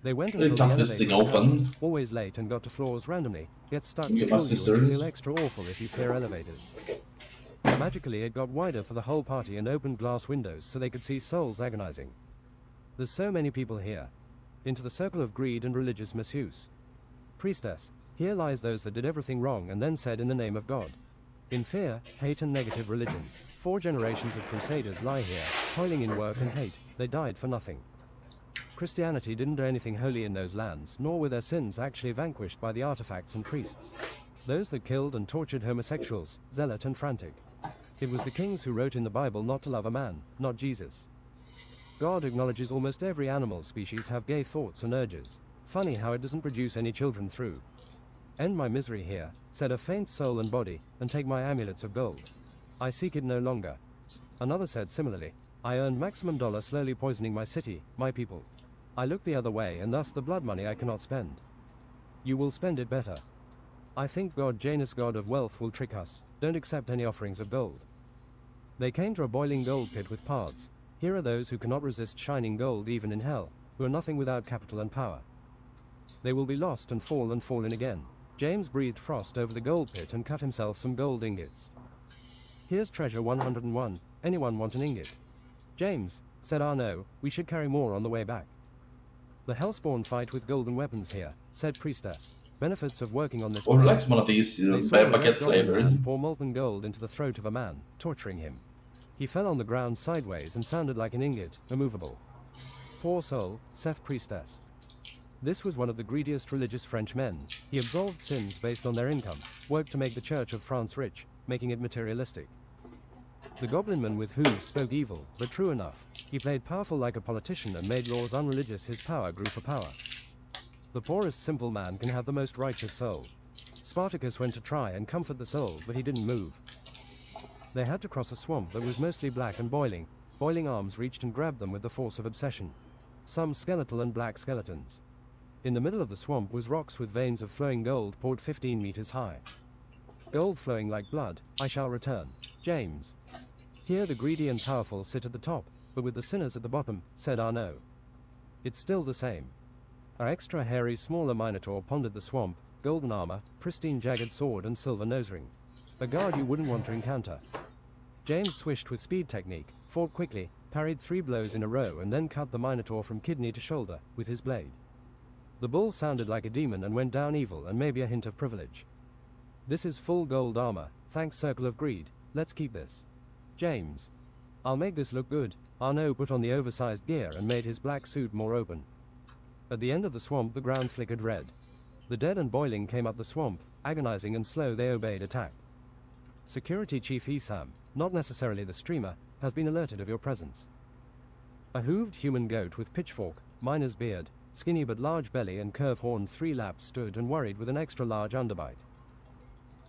They went until the elevator was down, always late and got to floors randomly, get stuck to fool you and you feel extra awful if you fear elevators. Magically it got wider for the whole party and opened glass windows so they could see souls agonizing. There's so many people here. Into the circle of greed and religious misuse. Priestess, here lies those that did everything wrong and then said in the name of God. In fear, hate and negative religion, 4 generations of crusaders lie here, toiling in work and hate, they died for nothing. Christianity didn't do anything holy in those lands, nor were their sins actually vanquished by the artifacts and priests. Those that killed and tortured homosexuals, zealot and frantic. It was the kings who wrote in the Bible not to love a man, not Jesus. God acknowledges almost every animal species have gay thoughts and urges. Funny how it doesn't produce any children through. End my misery here, said a faint soul and body, and take my amulets of gold. I seek it no longer. Another said similarly, I earned maximum dollar slowly poisoning my city, my people. I look the other way and thus the blood money I cannot spend. You will spend it better. I think God Janus, god of wealth, will trick us. Don't accept any offerings of gold. They came to a boiling gold pit with paths. Here are those who cannot resist shining gold even in hell, who are nothing without capital and power. They will be lost and fall in again. James breathed frost over the gold pit and cut himself some gold ingots. Here's treasure 101, anyone want an ingot? James, said Arnaud, we should carry more on the way back. The Hellspawn fight with golden weapons here, said Priestess. Benefits of working on this. Or like one of these baguette flavored. Pour molten gold into the throat of a man, torturing him. He fell on the ground sideways and sounded like an ingot, immovable. Poor soul, saith Priestess. This was one of the greediest religious French men. He absolved sins based on their income, worked to make the Church of France rich, making it materialistic. The goblinman with hooves spoke evil, but true enough. He played powerful like a politician and made laws unreligious. His power grew for power. The poorest simple man can have the most righteous soul. Spartacus went to try and comfort the soul, but he didn't move. They had to cross a swamp that was mostly black and boiling. Boiling arms reached and grabbed them with the force of obsession. Some skeletal and black skeletons. In the middle of the swamp was rocks with veins of flowing gold poured 15 meters high. Gold flowing like blood, I shall return. James. Here the greedy and powerful sit at the top, but with the sinners at the bottom, said Arnaud. It's still the same. Our extra hairy smaller Minotaur pondered the swamp, golden armor, pristine jagged sword and silver nosering. A guard you wouldn't want to encounter. James swished with speed technique, fought quickly, parried 3 blows in a row and then cut the Minotaur from kidney to shoulder, with his blade. The bull sounded like a demon and went down evil and maybe a hint of privilege. This is full gold armor, thanks Circle of Greed, let's keep this. James. I'll make this look good. Arnaud put on the oversized gear and made his black suit more open. At the end of the swamp the ground flickered red. The dead and boiling came up the swamp, agonizing and slow they obeyed attack. Security Chief Esam, not necessarily the streamer, has been alerted of your presence. A hooved human goat with pitchfork, miner's beard, skinny but large belly and curve-horned 3 laps stood and worried with an extra large underbite.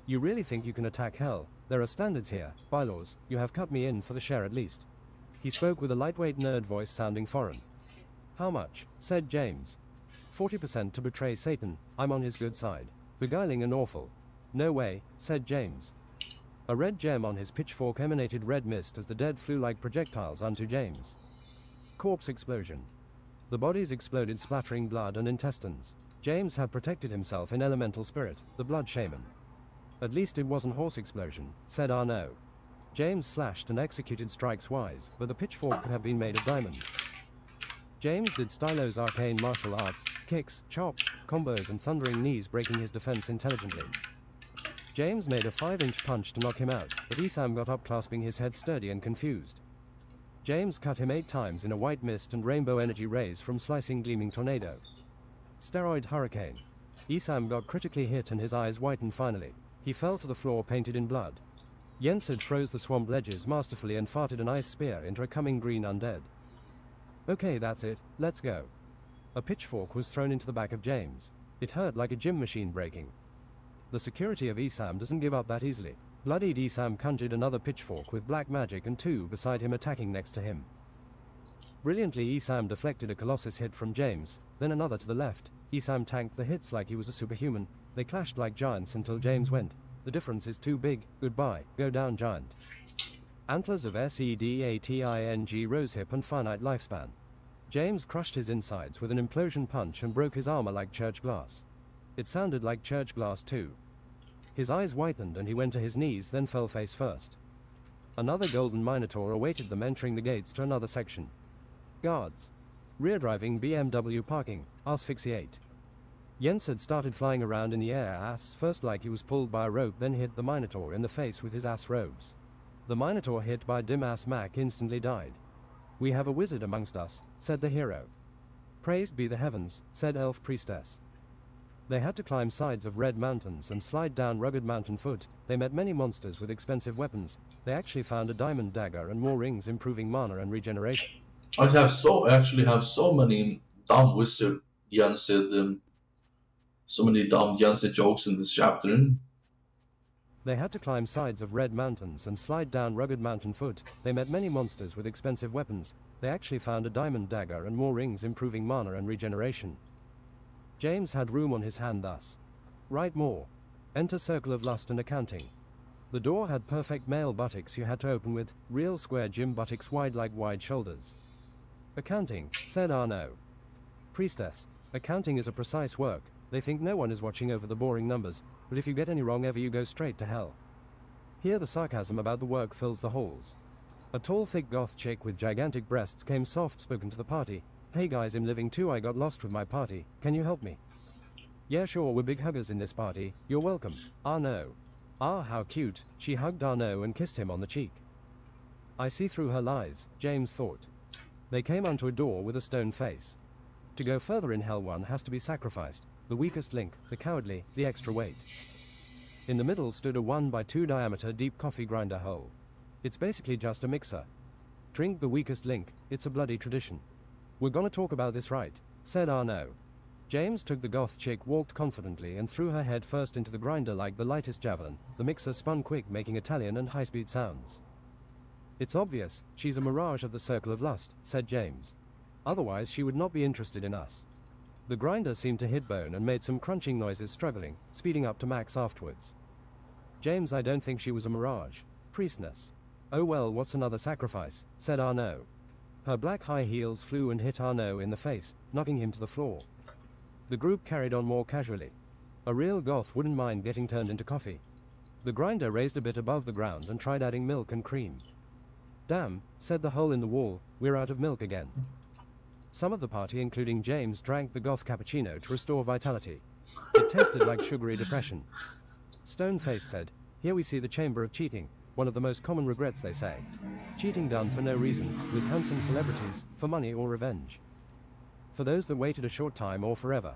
You really think you can attack hell? There are standards here, bylaws, you have cut me in for the share at least. He spoke with a lightweight nerd voice sounding foreign. How much? Said James. 40% to betray Satan, I'm on his good side. Beguiling and awful. No way, said James. A red gem on his pitchfork emanated red mist as the dead flew like projectiles onto James. Corpse explosion. The bodies exploded, splattering blood and intestines. James had protected himself in elemental spirit, the blood shaman. At least it wasn't horse explosion, said Arnaud. James slashed and executed strikes wise, but the pitchfork could have been made of diamond. James did Stylo's arcane martial arts, kicks, chops, combos and thundering knees, breaking his defense intelligently. James made a 5-inch punch to knock him out, but Isam got up, clasping his head sturdy and confused. James cut him 8 times in a white mist and rainbow energy rays from slicing gleaming tornado. Steroid hurricane. Isam got critically hit and his eyes whitened finally. He fell to the floor painted in blood. Yensid froze the swamp ledges masterfully and farted an ice spear into a coming green undead. Okay, that's it, let's go. A pitchfork was thrown into the back of James. It hurt like a gym machine breaking. The security of Isam doesn't give up that easily. Bloodied Isam conjured another pitchfork with black magic and 2 beside him attacking next to him. Brilliantly, Isam deflected a Colossus hit from James, then another to the left. Isam tanked the hits like he was a superhuman. They clashed like giants until James went. The difference is too big. Goodbye, go down giant. Antlers of Sedating, rosehip and finite lifespan. James crushed his insides with an implosion punch and broke his armor like church glass. It sounded like church glass too. His eyes whitened and he went to his knees, then fell face first. Another golden minotaur awaited them entering the gates to another section. Guards. Rear driving BMW parking, asphyxiate. Yensid started flying around in the air ass first like he was pulled by a rope, then hit the minotaur in the face with his ass robes. The minotaur, hit by dim ass Mac, instantly died. We have a wizard amongst us, said the hero. Praised be the heavens, said elf priestess. They had to climb sides of red mountains and slide down rugged mountain foot. They met many monsters with expensive weapons. They actually found a diamond dagger and more rings, improving mana and regeneration. I actually have so many dumb wizard Yensid, so many dumb Yensid jokes in this chapter. They had to climb sides of red mountains and slide down rugged mountain foot. They met many monsters with expensive weapons. They actually found a diamond dagger and more rings, improving mana and regeneration. James had room on his hand thus. Write more. Enter Circle of Lust and Accounting. The door had perfect male buttocks you had to open with, real square gym buttocks wide like wide shoulders. Accounting, said Arnaud. Priestess, accounting is a precise work. They think no one is watching over the boring numbers, but if you get any wrong ever you go straight to hell. Here the sarcasm about the work fills the halls. A tall thick goth chick with gigantic breasts came soft-spoken to the party. Hey guys, I'm living too, I got lost with my party, can you help me? Yeah sure, we're big huggers in this party, you're welcome. Arnaud. Ah how cute, she hugged Arnaud and kissed him on the cheek. I see through her lies, James thought. They came onto a door with a stone face. To go further in hell one has to be sacrificed, the weakest link, the cowardly, the extra weight. In the middle stood a 1x2 diameter deep coffee grinder hole. It's basically just a mixer. Drink the weakest link, it's a bloody tradition. We're gonna talk about this right, said Arnaud. James took the goth chick, walked confidently and threw her head first into the grinder like the lightest javelin. The mixer spun quick, making Italian and high-speed sounds. It's obvious, she's a mirage of the Circle of Lust, said James. Otherwise she would not be interested in us. The grinder seemed to hit bone and made some crunching noises, struggling, speeding up to max afterwards. James, I don't think she was a mirage. Priestess. Oh well, what's another sacrifice, said Arnaud. Her black high heels flew and hit Arnaud in the face, knocking him to the floor. The group carried on more casually. A real goth wouldn't mind getting turned into coffee. The grinder raised a bit above the ground and tried adding milk and cream. Damn, said the hole in the wall, we're out of milk again. Some of the party, including James, drank the goth cappuccino to restore vitality. It tasted like sugary depression. Stoneface said, here we see the chamber of cheating, one of the most common regrets they say. Cheating done for no reason, with handsome celebrities, for money or revenge. For those that waited a short time or forever.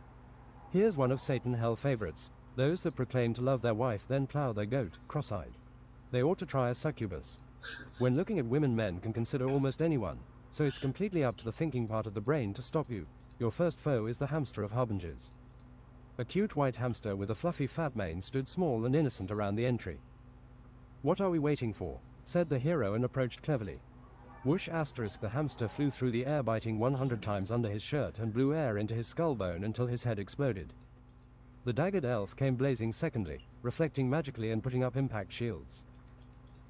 Here's one of Satan hell favorites, those that proclaim to love their wife then plow their goat, cross-eyed. They ought to try a succubus. When looking at women, men can consider almost anyone, so it's completely up to the thinking part of the brain to stop you. Your first foe is the hamster of harbingers. A cute white hamster with a fluffy fat mane stood small and innocent around the entry. What are we waiting for? Said the hero and approached cleverly. Whoosh asterisk, the hamster flew through the air, biting 100 times under his shirt and blew air into his skull bone until his head exploded. The daggered elf came blazing secondly, reflecting magically and putting up impact shields.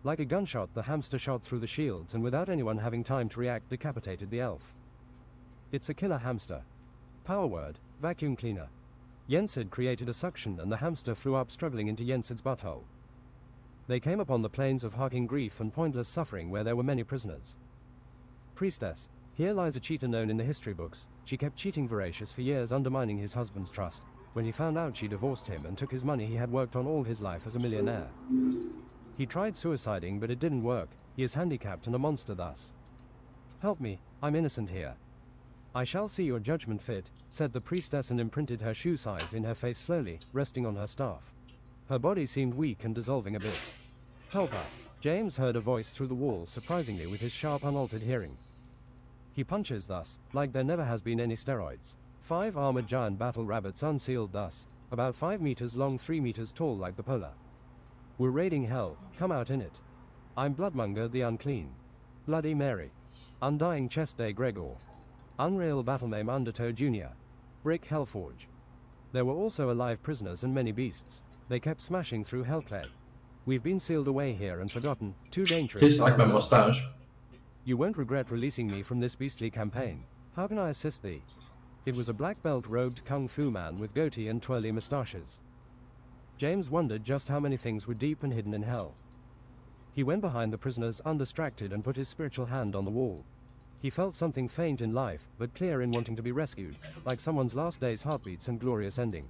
Like a gunshot, the hamster shot through the shields and without anyone having time to react, decapitated the elf. It's a killer hamster. Power word, vacuum cleaner. Yensid created a suction and the hamster flew up struggling into Yensid's butthole. They came upon the plains of harking grief and pointless suffering where there were many prisoners. Priestess. Here lies a cheater known in the history books. She kept cheating Voracious for years, undermining his husband's trust. When he found out, she divorced him and took his money he had worked on all his life as a millionaire. He tried suiciding, but it didn't work. He is handicapped and a monster thus. Help me, I'm innocent here. I shall see your judgment fit, said the priestess and imprinted her shoe size in her face slowly, resting on her staff. Her body seemed weak and dissolving a bit. Help us. James heard a voice through the wall, surprisingly with his sharp unaltered hearing. He punches thus, like there never has been any steroids. 5 armored giant battle rabbits unsealed thus, about 5 meters long, 3 meters tall like the polar. We're raiding hell, come out in it. I'm Bloodmonger the Unclean. Bloody Mary. Undying Chest Day Gregor. Unreal Battlemame Undertow Jr. Brick Hellforge. There were also alive prisoners and many beasts. They kept smashing through Hellclay. We've been sealed away here and forgotten, too dangerous. Tastes like my mustache. You won't regret releasing me from this beastly campaign. How can I assist thee? It was a black belt robed kung fu man with goatee and twirly moustaches. James wondered just how many things were deep and hidden in hell. He went behind the prisoners undistracted and put his spiritual hand on the wall. He felt something faint in life, but clear in wanting to be rescued, like someone's last day's heartbeats and glorious ending.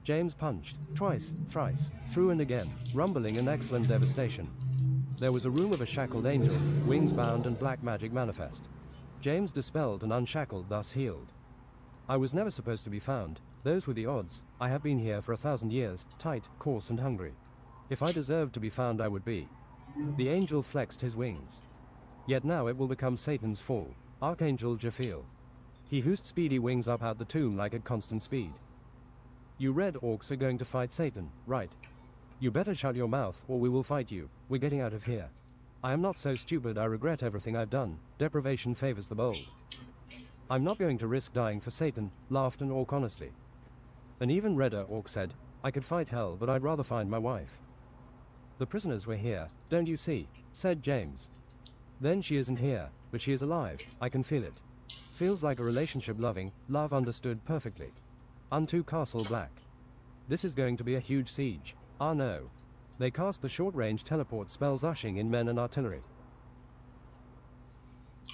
James punched, twice, thrice, through and again, rumbling in excellent devastation. There was a room of a shackled angel, wings bound and black magic manifest. James dispelled and unshackled, thus healed. I was never supposed to be found. Those were the odds. I have been here for 1,000 years, tight, coarse and hungry. If I deserved to be found, I would be. The angel flexed his wings. Yet now it will become Satan's fall. Archangel Jophiel. He hoosed speedy wings up out the tomb like at constant speed. You red orcs are going to fight Satan, right? You better shut your mouth or we will fight you. We're getting out of here. I am not so stupid. I regret everything I've done. Deprivation favors the bold. I'm not going to risk dying for Satan, laughed an orc honestly. An even redder orc said, I could fight hell, but I'd rather find my wife. The prisoners were here, don't you see? Said James. Then she isn't here, but she is alive, I can feel it. Feels like a relationship loving, love understood perfectly. Unto Castle Black. This is going to be a huge siege. Ah no. They cast the short-range teleport spells ushering in men and artillery.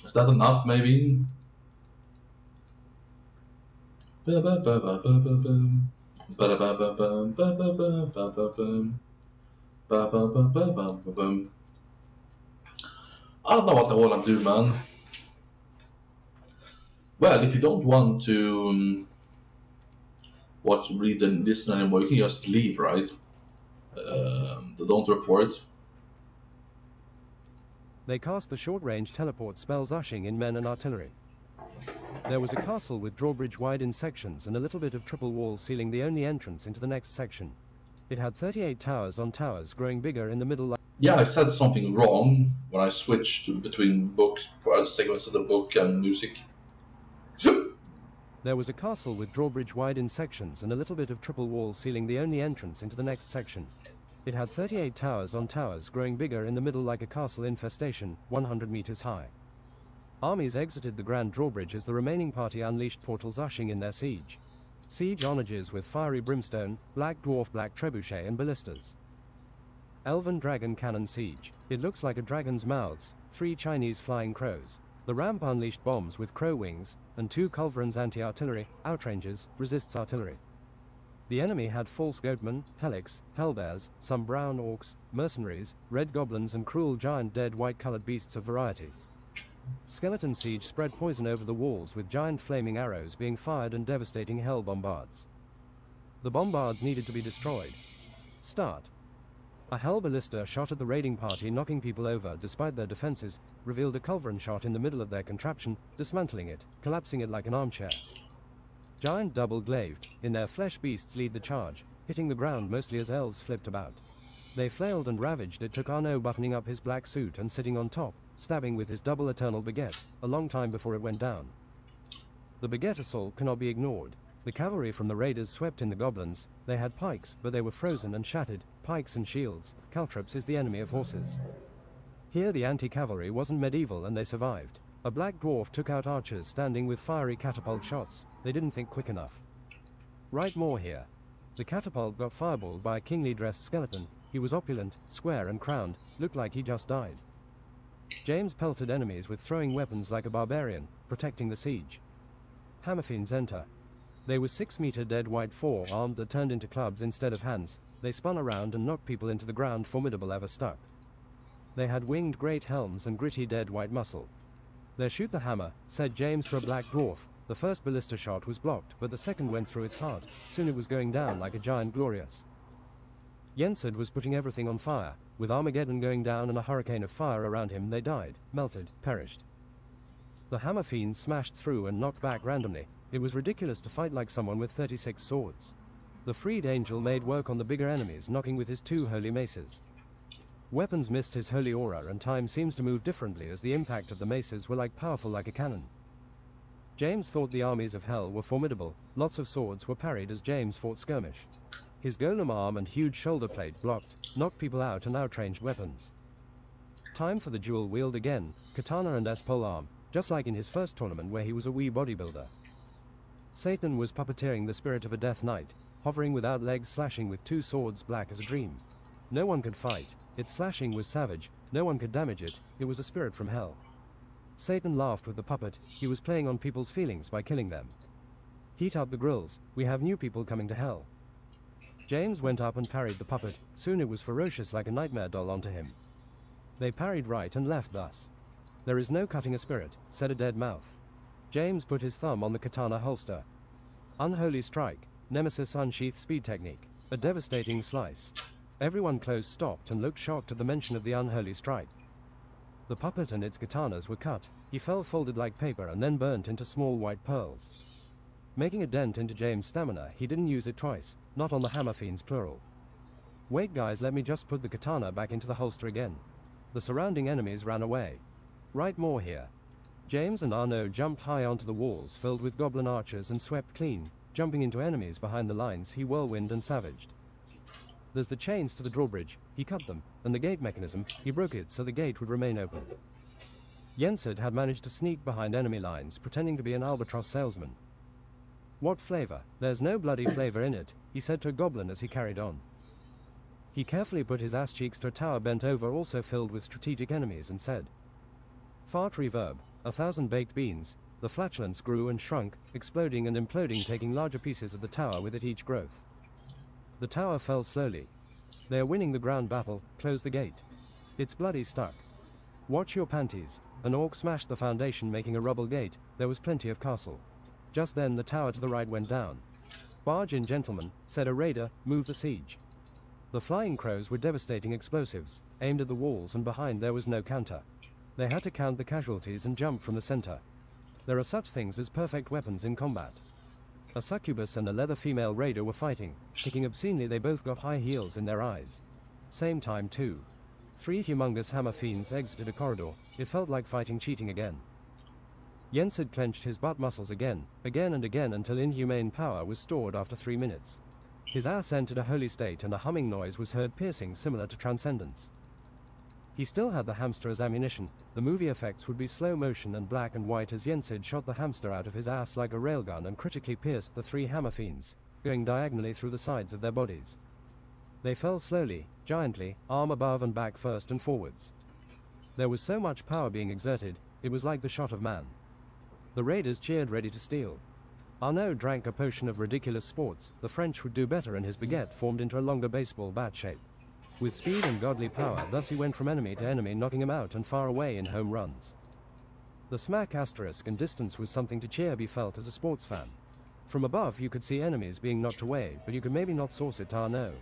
Is that enough, maybe? I don't know what I want to do, man. Well, if you don't want to read and listen anymore, you can just leave, right? Don't report. They cast the short-range teleport spells ushering in men and artillery. There was a castle with drawbridge wide in sections and a little bit of triple wall sealing the only entrance into the next section. It had 38 towers on towers growing bigger in the middle like... Yeah, I said something wrong when I switched between books, segments of the book and music. There was a castle with drawbridge wide in sections and a little bit of triple wall sealing the only entrance into the next section. It had 38 towers on towers growing bigger in the middle like a castle infestation, 100 meters high. Armies exited the grand drawbridge as the remaining party unleashed portals ushering in their siege. Siege onages with fiery brimstone, black dwarf black trebuchet and ballistas. Elven dragon cannon siege. It looks like a dragon's mouths, 3 Chinese flying crows. The ramp unleashed bombs with crow wings, and 2 culverins anti-artillery, outranges, resists artillery. The enemy had false goatmen, helix, hellbears, some brown orcs, mercenaries, red goblins and cruel giant dead white-colored beasts of variety. Skeleton siege spread poison over the walls with giant flaming arrows being fired and devastating hell bombards. The bombards needed to be destroyed. Start. A hell ballista shot at the raiding party, knocking people over despite their defenses, revealed a culverin shot in the middle of their contraption, dismantling it, collapsing it like an armchair. Giant double-glaved, in their flesh beasts lead the charge, hitting the ground mostly as elves flipped about. They flailed and ravaged. It took Arno buttoning up his black suit and sitting on top, stabbing with his double eternal baguette, a long time before it went down. The baguette assault cannot be ignored. The cavalry from the raiders swept in the goblins. They had pikes, but they were frozen and shattered. Pikes and shields. Caltrops is the enemy of horses. Here the anti-cavalry wasn't medieval and they survived. A black dwarf took out archers standing with fiery catapult shots. They didn't think quick enough. Right more here. The catapult got fireballed by a kingly dressed skeleton. He was opulent, square and crowned, looked like he just died. James pelted enemies with throwing weapons like a barbarian, protecting the siege. Hammerfiends enter. They were 6-meter dead white four-armed that turned into clubs instead of hands. They spun around and knocked people into the ground, formidable ever stuck. They had winged great helms and gritty dead white muscle. "There, shoot the hammer," said James to a black dwarf. The first ballista shot was blocked, but the second went through its heart. Soon it was going down like a giant glorious. Yensed was putting everything on fire. With Armageddon going down and a hurricane of fire around him, they died, melted, perished. The hammer fiends smashed through and knocked back randomly. It was ridiculous to fight like someone with 36 swords. The freed angel made work on the bigger enemies, knocking with his 2 holy maces. Weapons missed his holy aura, and time seems to move differently as the impact of the maces were powerful like a cannon. James thought the armies of hell were formidable. Lots of swords were parried as James fought skirmish. His golem arm and huge shoulder plate blocked, knocked people out and outranged weapons. Time for the dual wield again, katana and S-pole arm, just like in his first tournament where he was a wee bodybuilder. Satan was puppeteering the spirit of a death knight, hovering without legs, slashing with 2 swords black as a dream. No one could fight, its slashing was savage, no one could damage it, it was a spirit from hell. Satan laughed with the puppet, he was playing on people's feelings by killing them. Heat up the grills, we have new people coming to hell. James went up and parried the puppet, soon it was ferocious like a nightmare doll onto him. They parried right and left thus. "There is no cutting a spirit," said a dead mouth. James put his thumb on the katana holster. Unholy strike, Nemesis unsheath speed technique, a devastating slice. Everyone close stopped and looked shocked at the mention of the unholy strike. The puppet and its katanas were cut. He fell folded like paper and then burnt into small white pearls. Making a dent into James' stamina, he didn't use it twice, not on the hammer fiends plural. "Wait guys, let me just put the katana back into the holster again." The surrounding enemies ran away. Right more here. James and Arnaud jumped high onto the walls filled with goblin archers and swept clean, jumping into enemies behind the lines. He whirlwind and savaged. There's the chains to the drawbridge, he cut them, and the gate mechanism, he broke it so the gate would remain open. Yensed had managed to sneak behind enemy lines, pretending to be an albatross salesman. "What flavor? There's no bloody flavor in it," he said to a goblin as he carried on. He carefully put his ass cheeks to a tower bent over, also filled with strategic enemies, and said, "Fart reverb, 1,000 baked beans." The flatulence grew and shrunk, exploding and imploding, taking larger pieces of the tower with it each growth. The tower fell slowly. "They are winning the ground battle, close the gate. It's bloody stuck. Watch your panties." An orc smashed the foundation, making a rubble gate. There was plenty of castle. Just then the tower to the right went down. "Barge in, gentlemen," said a raider, "move the siege." The flying crows were devastating explosives, aimed at the walls, and behind there was no counter. They had to count the casualties and jump from the center. There are such things as perfect weapons in combat. A succubus and a leather female raider were fighting, kicking obscenely. They both got high heels in their eyes. Same time too. 3 humongous hammer fiends exited a corridor. It felt like fighting cheating again. Yensed clenched his butt muscles again and again until inhumane power was stored after 3 minutes. His ass entered a holy state and a humming noise was heard, piercing, similar to transcendence. He still had the hamster as ammunition. The movie effects would be slow motion and black and white as Yensed shot the hamster out of his ass like a railgun and critically pierced the 3 hammer fiends, going diagonally through the sides of their bodies. They fell slowly, giantly, arm above and back first and forwards. There was so much power being exerted, it was like the shot of man. The raiders cheered, ready to steal. Arnaud drank a potion of ridiculous sports. The French would do better, and his baguette formed into a longer baseball bat shape. With speed and godly power, thus he went from enemy to enemy, knocking him out and far away in home runs. The smack asterisk and distance was something to cheer be felt as a sports fan. From above you could see enemies being knocked away, but you could maybe not source it to Arnaud.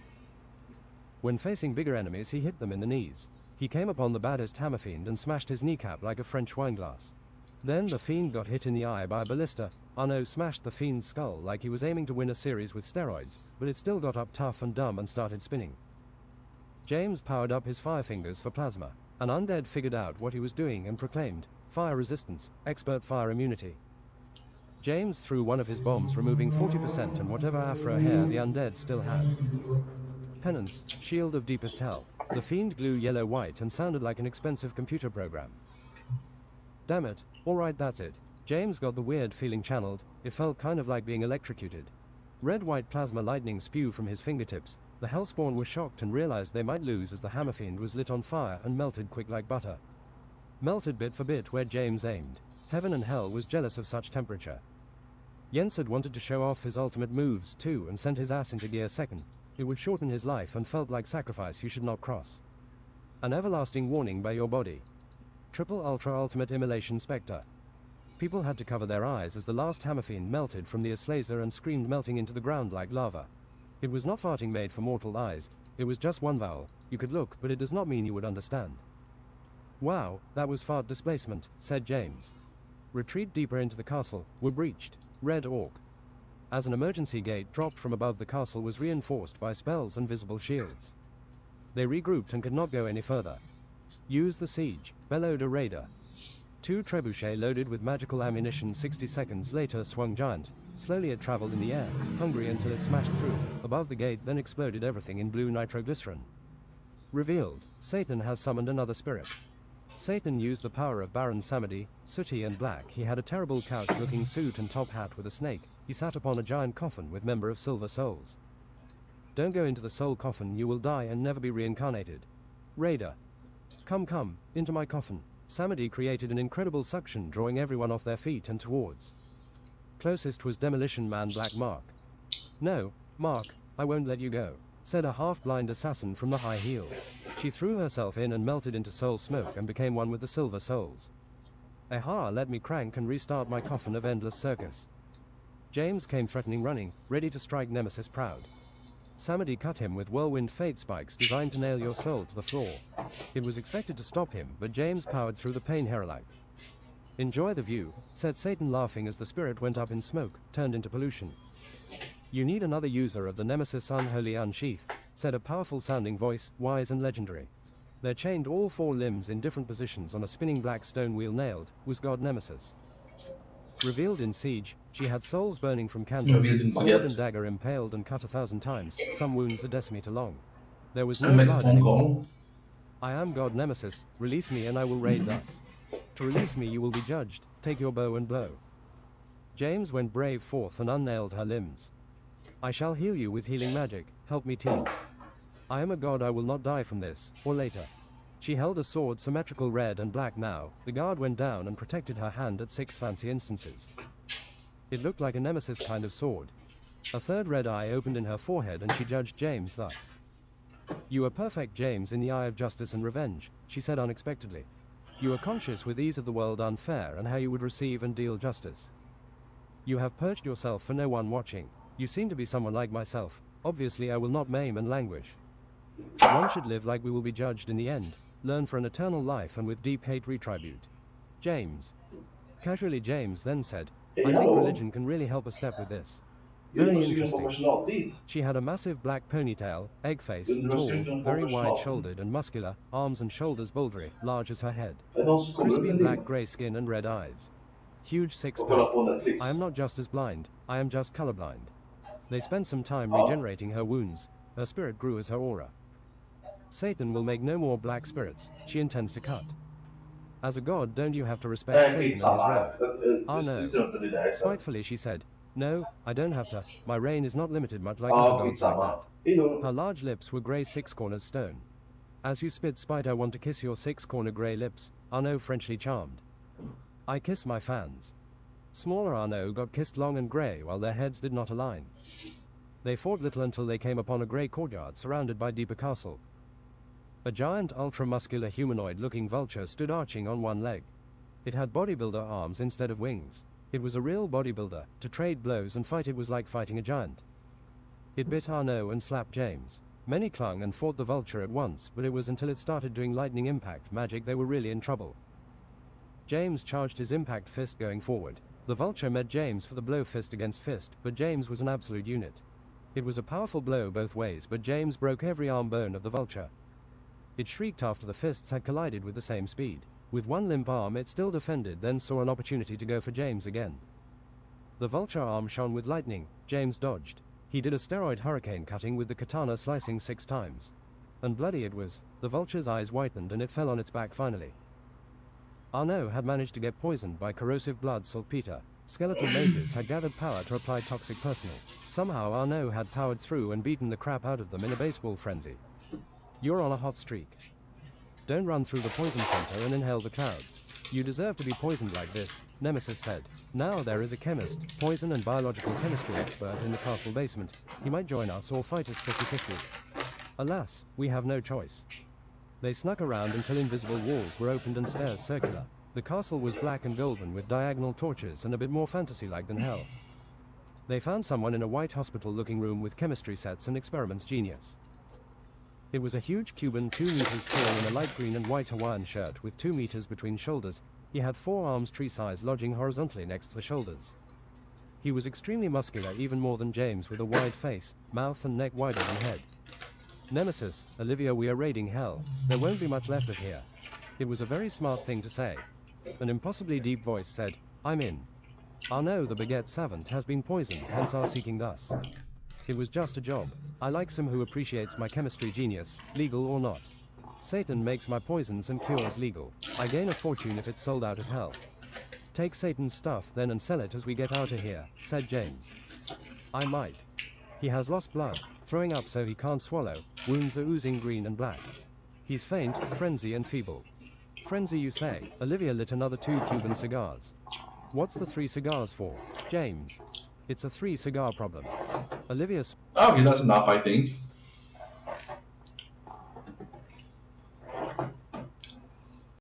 When facing bigger enemies, he hit them in the knees. He came upon the baddest hammer fiend and smashed his kneecap like a French wineglass. Then the fiend got hit in the eye by a ballista. Arnaud smashed the fiend's skull like he was aiming to win a series with steroids, but it still got up tough and dumb and started spinning. James powered up his fire fingers for plasma. An undead figured out what he was doing and proclaimed, "Fire resistance, expert fire immunity." James threw one of his bombs, removing 40% and whatever afro hair the undead still had. Penance, shield of deepest hell. The fiend glue yellow-white and sounded like an expensive computer program. Damn it, alright, that's it. James got the weird feeling channeled. It felt kind of like being electrocuted. Red-white plasma lightning spew from his fingertips. The Hellspawn was shocked and realized they might lose as the Hammerfiend was lit on fire and melted quick like butter. Melted bit for bit where James aimed. Heaven and hell was jealous of such temperature. Jens had wanted to show off his ultimate moves too and sent his ass into gear second. It would shorten his life and felt like sacrifice you should not cross. An everlasting warning by your body. Triple Ultra Ultimate Immolation Spectre. People had to cover their eyes as the last Hammerfiend melted from the Aslazer and screamed, melting into the ground like lava. It was not farting made for mortal eyes. It was just one vowel. You could look, but it does not mean you would understand. Wow, that was fart displacement, said James. Retreat deeper into the castle. Were breached. Red Orc. As an emergency gate dropped from above, the castle was reinforced by spells and visible shields. They regrouped and could not go any further. Use the siege, bellowed a raider. 2 trebuchets loaded with magical ammunition 60 seconds later swung giant. Slowly it traveled in the air, hungry until it smashed through. Above the gate then exploded everything in blue nitroglycerin. Revealed, Satan has summoned another spirit. Satan used the power of Baron Samedi, sooty and black. He had a terrible couch-looking suit and top hat with a snake. He sat upon a giant coffin with member of Silver Souls. Don't go into the soul coffin, you will die and never be reincarnated. Raider. Come, into my coffin. Samedi created an incredible suction, drawing everyone off their feet and towards. Closest was Demolition Man Black Mark. No, Mark, I won't let you go, said a half-blind assassin from the high heels. She threw herself in and melted into soul smoke and became one with the Silver Souls. Aha, let me crank and restart my coffin of endless circus. James came threatening, running, ready to strike Nemesis proud. Samedi cut him with whirlwind fate spikes designed to nail your soul to the floor. It was expected to stop him, but James powered through the pain heralite. Enjoy the view, said Satan, laughing as the spirit went up in smoke, turned into pollution. You need another user of the Nemesis Unholy Unsheath, said a powerful sounding voice, wise and legendary. There, chained all 4 limbs in different positions on a spinning black stone wheel nailed, was God Nemesis. Revealed in siege, she had souls burning from candles, sword and dagger impaled and cut 1,000 times, some wounds a decimeter long. There was no blood anymore. I am God Nemesis, release me and I will raid thus. To release me you will be judged, take your bow and blow. James went brave forth and unnailed her limbs. I shall heal you with healing magic, help me team. I am a god, I will not die from this, or later. She held a sword symmetrical red and black now. The guard went down and protected her hand at 6 fancy instances. It looked like a Nemesis kind of sword. A third red eye opened in her forehead and she judged James thus. You are perfect, James, in the eye of justice and revenge, she said unexpectedly. You are conscious with ease of the world unfair and how you would receive and deal justice. You have purged yourself for no one watching. You seem to be someone like myself. Obviously I will not maim and languish. One should live like we will be judged in the end. Learn for an eternal life and with deep hate retribute. James. Casually James then said, I think religion can really help a step with this. Very interesting. She had a massive black ponytail, egg face, tall, very wide-shouldered and muscular, arms and shoulders bouldery, large as her head. Crispy black-grey skin and red eyes. Huge six-pack. I am not just as blind, I am just colorblind. They spent some time regenerating her wounds. Her spirit grew as her aura. Satan will make no more black spirits, she intends to cut. As a god, don't you have to respect Satan and his realm? Ah no. Spitefully she said, no, I don't have to. My reign is not limited much like other gods like that. Her large lips were grey 6-cornered stone. As you spit spite, I want to kiss your 6-corner grey lips, Arnaud Frenchly charmed. I kiss my fans. Smaller Arnaud got kissed long and grey while their heads did not align. They fought little until they came upon a grey courtyard surrounded by deeper castle. A giant ultra-muscular humanoid-looking vulture stood arching on one leg. It had bodybuilder arms instead of wings. It was a real bodybuilder. To trade blows and fight it was like fighting a giant. It bit Arnaud and slapped James. Many clung and fought the vulture at once, but it was until it started doing lightning impact magic they were really in trouble. James charged his impact fist going forward. The vulture met James for the blow fist against fist, but James was an absolute unit. It was a powerful blow both ways, but James broke every arm bone of the vulture. It shrieked after the fists had collided with the same speed. With one limp arm it still defended, then saw an opportunity to go for James again. The vulture arm shone with lightning. James dodged. He did a steroid hurricane cutting with the katana, slicing 6 times. And bloody it was. The vulture's eyes whitened and it fell on its back finally. Arnaud had managed to get poisoned by corrosive blood saltpeter. Skeletal mages had gathered power to apply toxic personal. Somehow Arnaud had powered through and beaten the crap out of them in a baseball frenzy. You're on a hot streak. Don't run through the poison center and inhale the clouds. You deserve to be poisoned like this, Nemesis said. Now there is a chemist, poison and biological chemistry expert in the castle basement. He might join us or fight us 50-50. Alas, we have no choice. They snuck around until invisible walls were opened and stairs circular. The castle was black and golden with diagonal torches and a bit more fantasy-like than hell. They found someone in a white hospital-looking room with chemistry sets and experiments. Genius. It was a huge Cuban 2 meters tall in a light green and white Hawaiian shirt with 2 meters between shoulders. He had 4 arms tree-size lodging horizontally next to the shoulders. He was extremely muscular, even more than James, with a wide face, mouth and neck wider than head. Nemesis, Olivia, we are raiding hell. There won't be much left of here. It was a very smart thing to say. An impossibly deep voice said, I'm in. Arnaud the baguette savant has been poisoned, hence our seeking thus. It was just a job. I like some who appreciates my chemistry genius, legal or not. Satan makes my poisons and cures legal. I gain a fortune if it's sold out of hell. Take Satan's stuff then and sell it as we get out of here, said James. I might. He has lost blood, throwing up so he can't swallow, wounds are oozing green and black. He's faint, frenzy and feeble. Frenzy you say? Olivia lit another 2 Cuban cigars. What's the 3 cigars for? James. It's a 3 cigar problem. Olivia Okay, that's enough, I think.